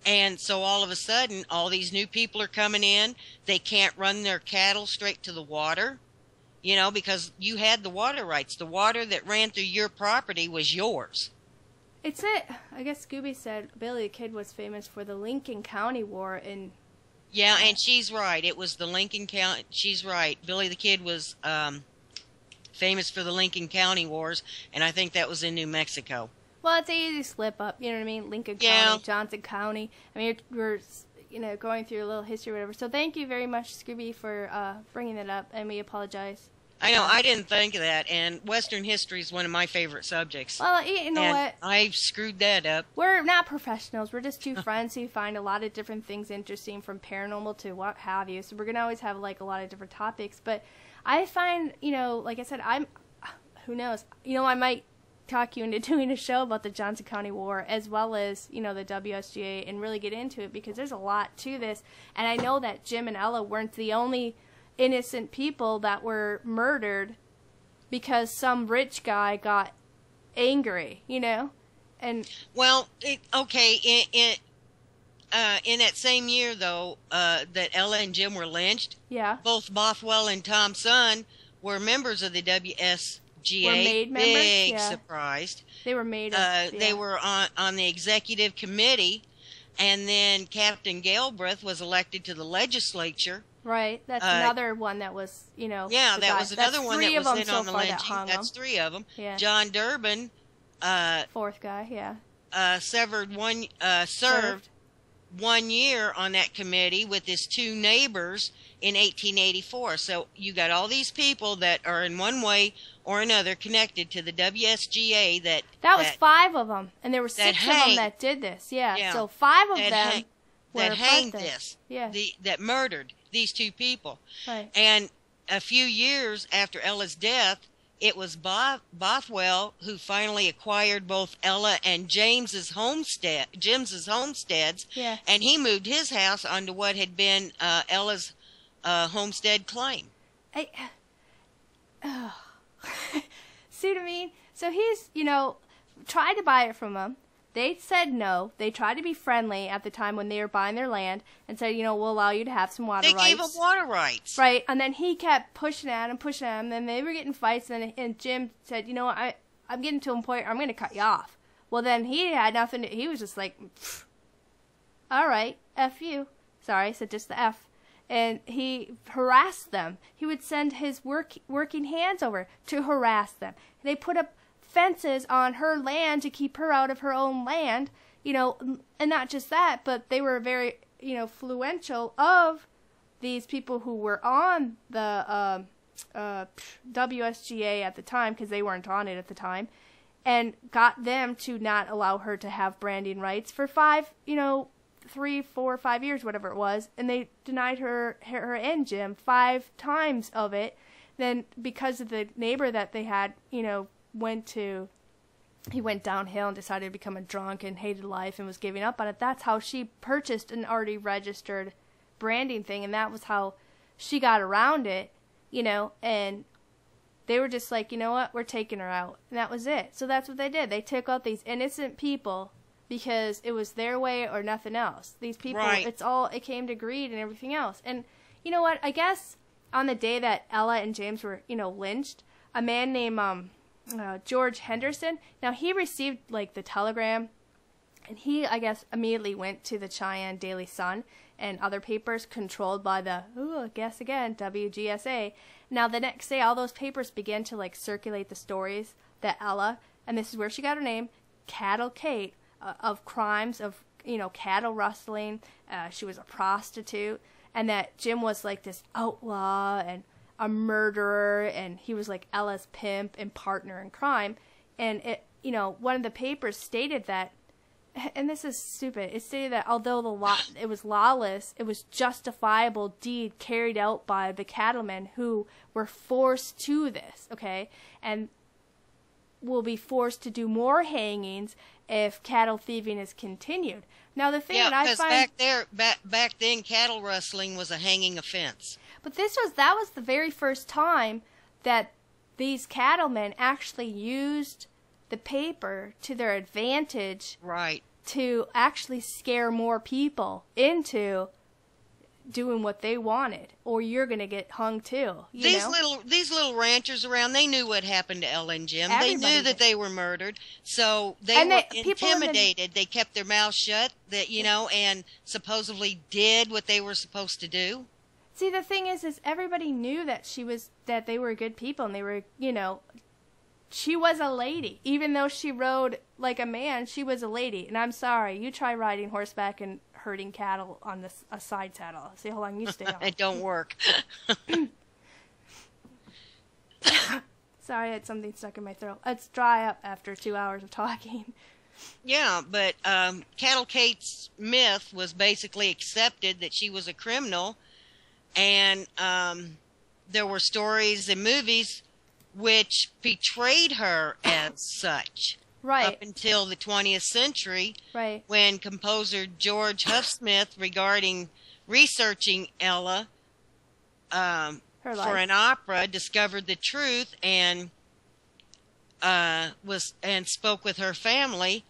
And so all of a sudden, all these new people are coming in. They can't run their cattle straight to the water, because you had the water rights. The water that ran through your property was yours. I guess Scooby said Billy the Kid was famous for the Lincoln County War. Yeah, and she's right. It was the Lincoln County. She's right. Billy the Kid was famous for the Lincoln County Wars, and I think that was in New Mexico. Well, it's an easy slip up. You know what I mean? Lincoln Yeah. County, Johnson County. I mean, we're going through a little history or whatever. So thank you very much, Scooby, for bringing that up, and we apologize. I know, I didn't think of that, and Western history is one of my favorite subjects. Well, you know and what? I screwed that up. We're not professionals. We're just two friends who find a lot of different things interesting, from paranormal to what have you. So we're going to always have, like, a lot of different topics. But I find, like I said, who knows? I might talk you into doing a show about the Johnson County War, as well as, the WSGA, and really get into it, because there's a lot to this. And I know that Jim and Ella weren't the only innocent people that were murdered because some rich guy got angry, and Well, in that same year, though, that Ella and Jim were lynched, yeah, both Bothwell and Tom Son were members of the WSGA. Were made members? Big Yeah. surprised. they were made They were on the executive committee, and then Captain Galbraith was elected to the legislature. right. That's another one that was, Yeah, the that guy. was another That's one three that of was them in so on the far that lynching. hung That's them. 3 of them. Yeah. John Durbin Fourth guy, yeah. served 1 year on that committee with his 2 neighbors in 1884. So you got all these people that are in one way or another connected to the WSGA. That was 5 of them, and there were 6 of them that did this. Yeah. So 5 of them were hanged part this. Yeah. That murdered these 2 people. Right. And a few years after Ella's death, it was Bothwell who finally acquired both Ella and Jim's homesteads. Yeah. And he moved his house onto what had been Ella's homestead claim. See what I mean? So he's, tried to buy it from them. They said no. They tried to be friendly at the time when they were buying their land and said, we'll allow you to have some water rights. They gave him water rights. Right. And then he kept pushing at him. And then they were getting fights. And Jim said, I'm getting to a point where I'm going to cut you off. Well, then he had nothing. He was just like, all right, F you. Sorry, I said just the F. And he harassed them. He would send his working hands over to harass them. They put up fences on her land to keep her out of her own land, and not just that, but they were very, influential of these people who were on the WSGA at the time, because they weren't on it at the time, and got them to not allow her to have branding rights for 3, 4, 5 years, whatever it was, and they denied her and Jim 5 times of it. Then because of the neighbor that they had, he went downhill and decided to become a drunk and hated life and was giving up on it. That's how she purchased an already registered branding thing, and that was how she got around it, and they were just like, you know what, we're taking her out, and that was it. So that's what they did. They took out these innocent people because it was their way or nothing else. These people, right. It came to greed and everything else. And you know what, I guess on the day that Ella and James were, lynched, a man named George Henderson, now he received the telegram, and he, I guess, immediately went to the Cheyenne Daily Sun and other papers controlled by the, guess again, WGSA. Now the next day, all those papers began to circulate the stories that Ella, and this is where she got her name, Cattle Kate, of crimes of, cattle rustling. She was a prostitute, and that Jim was this outlaw and a murderer, and he was Ella's pimp and partner in crime. And it, one of the papers stated that, and this is stupid, it stated that although it was lawless, it was justifiable deed carried out by the cattlemen who were forced to this, okay, and will be forced to do more hangings if cattle thieving is continued. Now the thing that I find, back then, cattle rustling was a hanging offense. But that was the very first time that these cattlemen actually used the paper to their advantage, right, to actually scare more people into doing what they wanted, or you're going to get hung too. These little ranchers around, they knew what happened to Ella and Jim. Everybody they knew that they were murdered, so they were intimidated. They kept their mouths shut, and supposedly did what they were supposed to do. See, the thing is everybody knew that they were good people, and they were, she was a lady. Even though she rode like a man, she was a lady. And I'm sorry, you try riding horseback and herding cattle on a side saddle. See how long you stay on. It don't work. Sorry, I had something stuck in my throat. Let's dry up after 2 hours of talking. Yeah, but Cattle Kate's myth was basically accepted that she was a criminal, and there were stories and movies which portrayed her as such. Right. Up until the 20th century, right, when composer George Huffsmith, regarding researching Ella for an opera, discovered the truth and spoke with her family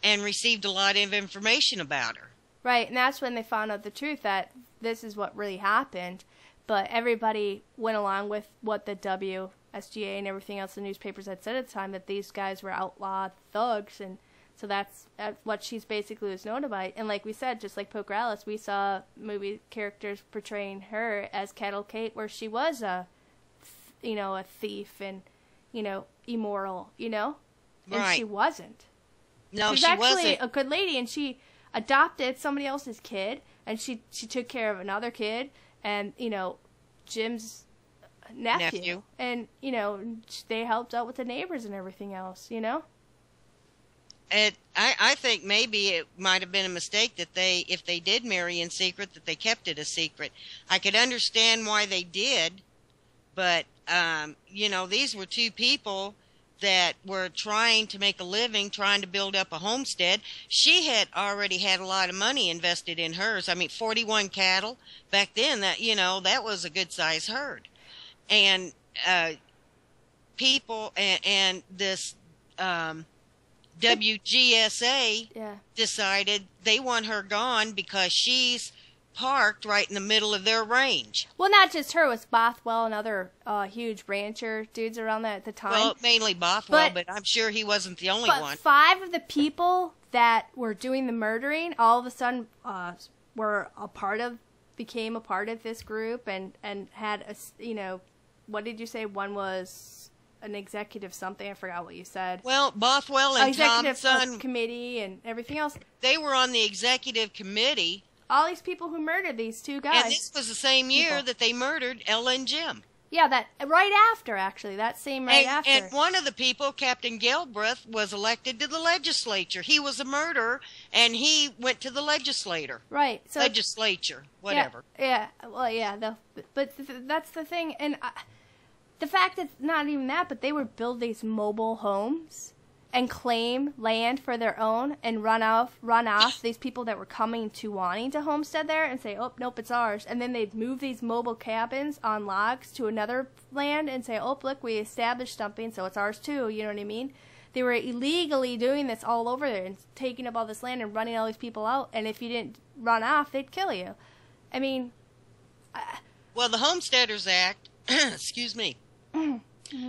and received a lot of information about her. Right, and that's when they found out the truth, that this is what really happened. But everybody went along with what the WSGA and everything else the newspapers had said at the time, that these guys were outlaw thugs, and so that's what she's basically was known about. And like we said, just like Poker Alice, we saw movie characters portraying her as Cattle Kate, where she was a thief and, immoral, And right. she wasn't. No, she wasn't. Actually a good lady, and she adopted somebody else's kid, and she took care of another kid, and, Jim's nephew. And, they helped out with the neighbors and everything else, I think maybe it might have been a mistake that if they did marry in secret, that they kept it a secret. I could understand why they did, but, these were two people that were trying to make a living, trying to build up a homestead. She had already had a lot of money invested in hers. 41 cattle. Back then, that was a good-sized herd. And people and this WGSA decided they want her gone because she's parked right in the middle of their range. Well, not just her, it was Bothwell and other huge rancher dudes around that at the time. Well, mainly Bothwell, but I'm sure he wasn't the only one. 5 of the people that were doing the murdering all of a sudden became a part of this group and had what did you say? One was an executive something. I forgot what you said. Well, Bothwell and executive Tom's son, committee and everything else. They were on the executive committee. All these people who murdered these two guys. And this was the same year that they murdered Ella and Jim. Yeah, that right after, actually. That same after. And one of the people, Captain Galbraith, was elected to the legislature. He was a murderer, and he went to the legislature. Right. So legislature, whatever. Yeah. Well, yeah. But that's the thing. And the fact that not even that, but they would build these mobile homes and claim land for their own and run off these people that were coming to wanting to homestead there and say, oh, nope, it's ours. And then they'd move these mobile cabins on logs to another land and say, oh, look, we established something, so it's ours too. You know what I mean? They were illegally doing this all over there and taking up all this land and running all these people out. And if you didn't run off, they'd kill you. I mean... well, the Homesteaders Act, excuse me,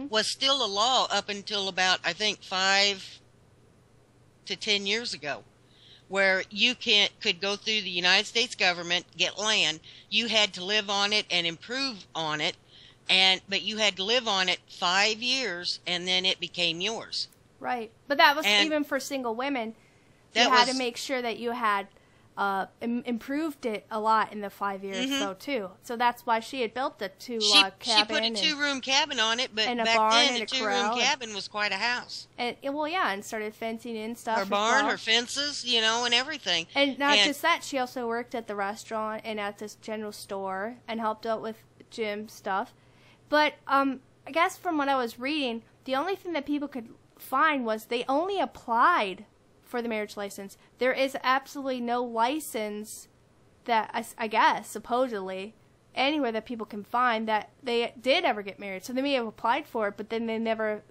was still a law up until about, I think, 5 to 10 years ago, where you could go through the United States government, get land. You had to live on it and improve on it, but you had to live on it 5 years, and then it became yours. Right, but that was even for single women. You had to make sure that you had improved it a lot in the 5 years, though, too. So that's why she had built the 2-log cabin. She put a 2-room cabin on it, but and a back barn then and the a 2-room cabin was quite a house. And and started fencing in stuff. Her barn, her fences, and everything. And not just that, she also worked at the restaurant and at this general store and helped out with Jim's stuff. But I guess from what I was reading, the only thing that people could find was they only applied for the marriage license. There is absolutely no license that, I guess, supposedly, anywhere that people can find that they did ever get married. So they may have applied for it, but then they never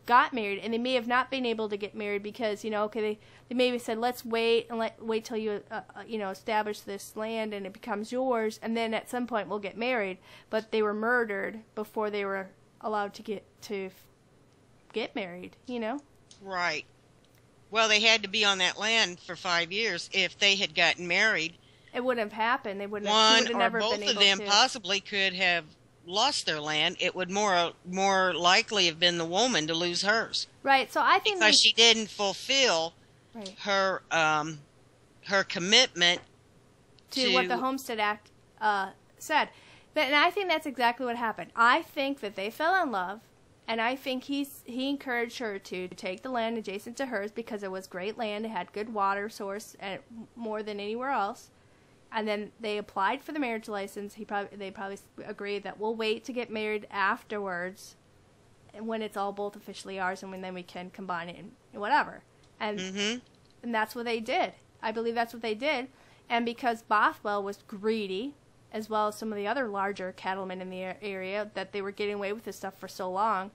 got married, and they may have not been able to get married because, they maybe said, let's wait and wait till you, establish this land and it becomes yours, and then at some point we'll get married. But they were murdered before they were allowed to get married, Right. Well, they had to be on that land for 5 years. If they had gotten married, it wouldn't have happened. They wouldn't one have or never both been able of them to. possibly could have lost their land, it would more likely have been the woman to lose hers. Right. So I think because she didn't fulfill right. her commitment to what the Homestead Act said. And I think that's exactly what happened. I think that they fell in love, and I think he encouraged her to take the land adjacent to hers because it was great land. It had good water source, and more than anywhere else. And then they applied for the marriage license. They probably agreed that we'll wait to get married afterwards, when it's all both officially ours, and then we can combine it and whatever. And and that's what they did. I believe that's what they did. And because Bothwell was greedy, as well as some of the other larger cattlemen in the area, that they were getting away with this stuff for so long,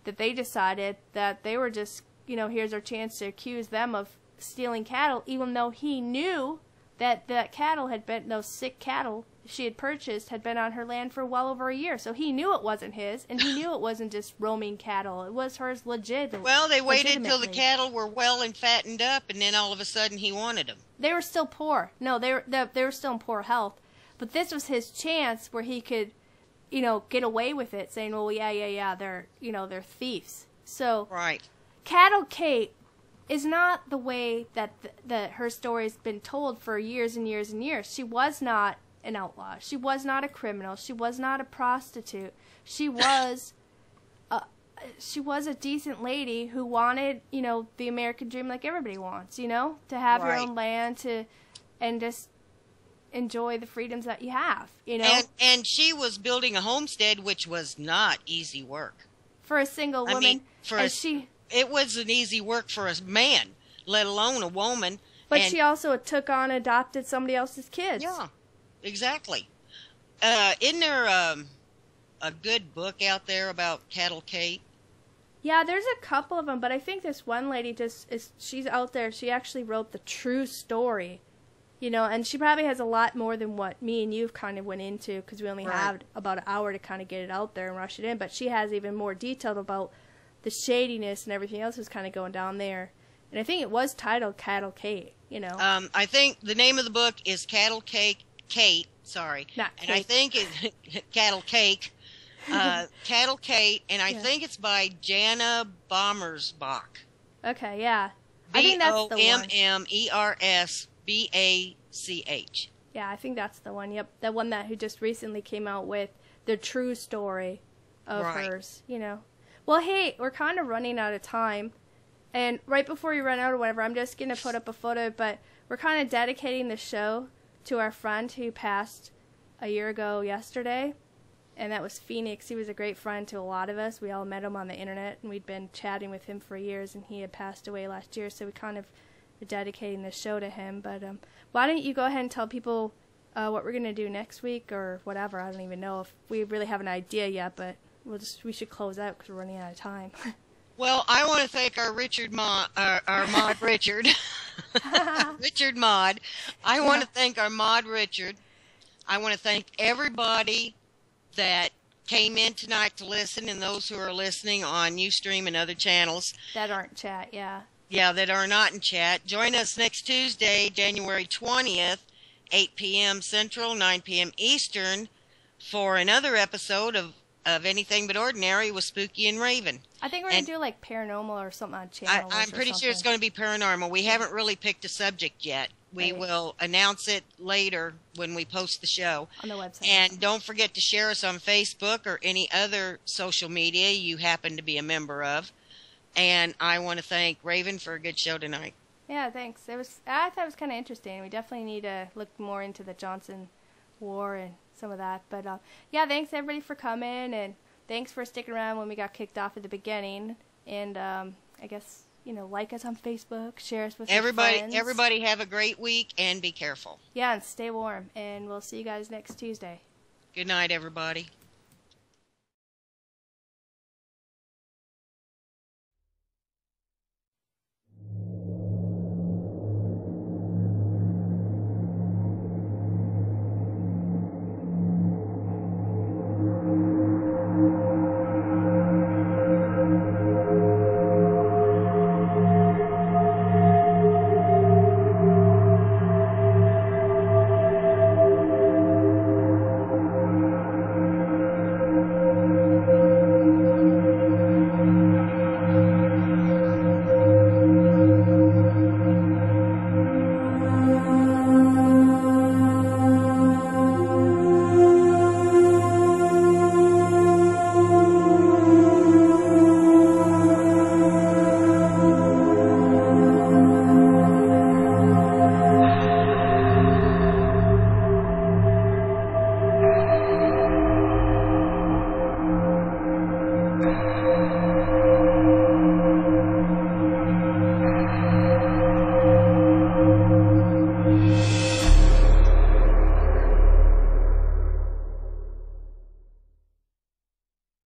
that they decided that they were just, here's our chance to accuse them of stealing cattle, even though he knew that cattle had been, those sick cattle she had purchased had been on her land for well over a year. So he knew it wasn't his, and he knew it wasn't just roaming cattle. It was hers legit. Well, they waited until the cattle were well and fattened up, and then all of a sudden he wanted them. They were still poor. No, they were still in poor health. But this was his chance where he could, get away with it, saying, well, yeah, they're thieves. So right. Cattle Kate is not the way that her story's been told for years and years and years. She was not an outlaw. She was not a criminal. She was not a prostitute. She was a decent lady who wanted, the American dream like everybody wants, to have your own land and just enjoy the freedoms that you have, And she was building a homestead, which was not easy work. For a single woman. It wasn't easy work for a man, let alone a woman. But she also took on, adopted somebody else's kids. Yeah, exactly. Isn't there a good book out there about Cattle Kate? Yeah, there's a couple of them, but I think this one lady she's out there. She actually wrote the true story, and she probably has a lot more than what me and you kind of went into, because we only had about an hour to kind of get it out there and rush it in. But she has even more detailed about the shadiness and everything else was kind of going down there. And I think it was titled Cattle Kate, I think the name of the book is Cattle Kate, sorry. Not Kate. And I think it's Cattle Cake, Cattle Kate, and I think it's by Jana Bommersbach. Okay, yeah. I think that's the one. Bommersbach. Yeah, I think that's the one. Yep, the one who just recently came out with the true story of hers, Well, hey, we're kind of running out of time. And right before we run out or whatever, I'm just going to put up a photo, but we're kind of dedicating the show to our friend who passed a year ago yesterday, and that was Phoenix. He was a great friend to a lot of us. We all met him on the internet, and we'd been chatting with him for years, and he had passed away last year, so we kind of are dedicating the show to him. But why don't you go ahead and tell people what we're going to do next week or whatever. I don't even know if we really have an idea yet, but we should close out because we're running out of time. Well, I want to thank our mod Richard. Richard Mod. I want to thank our mod Richard. I want to thank everybody that came in tonight to listen, and those who are listening on Ustream and other channels. That aren't chat, yeah. Yeah, that are not in chat. Join us next Tuesday, January 20th, 8 p.m. Central, 9 p.m. Eastern, for another episode of Anything But Ordinary with Spooky and Raven. I think we're going to do like paranormal or something on channel. I'm pretty sure it's going to be paranormal. We haven't really picked a subject yet. We will announce it later when we post the show. On the website. And don't forget to share us on Facebook or any other social media you happen to be a member of. And I want to thank Raven for a good show tonight. Yeah, thanks. I thought it was kind of interesting. We definitely need to look more into the Johnson War and some of that. But yeah, thanks everybody for coming, and thanks for sticking around when we got kicked off at the beginning. And I guess, like us on Facebook, share us with your friends. Everybody have a great week and be careful. Yeah, and stay warm. And we'll see you guys next Tuesday. Good night, everybody.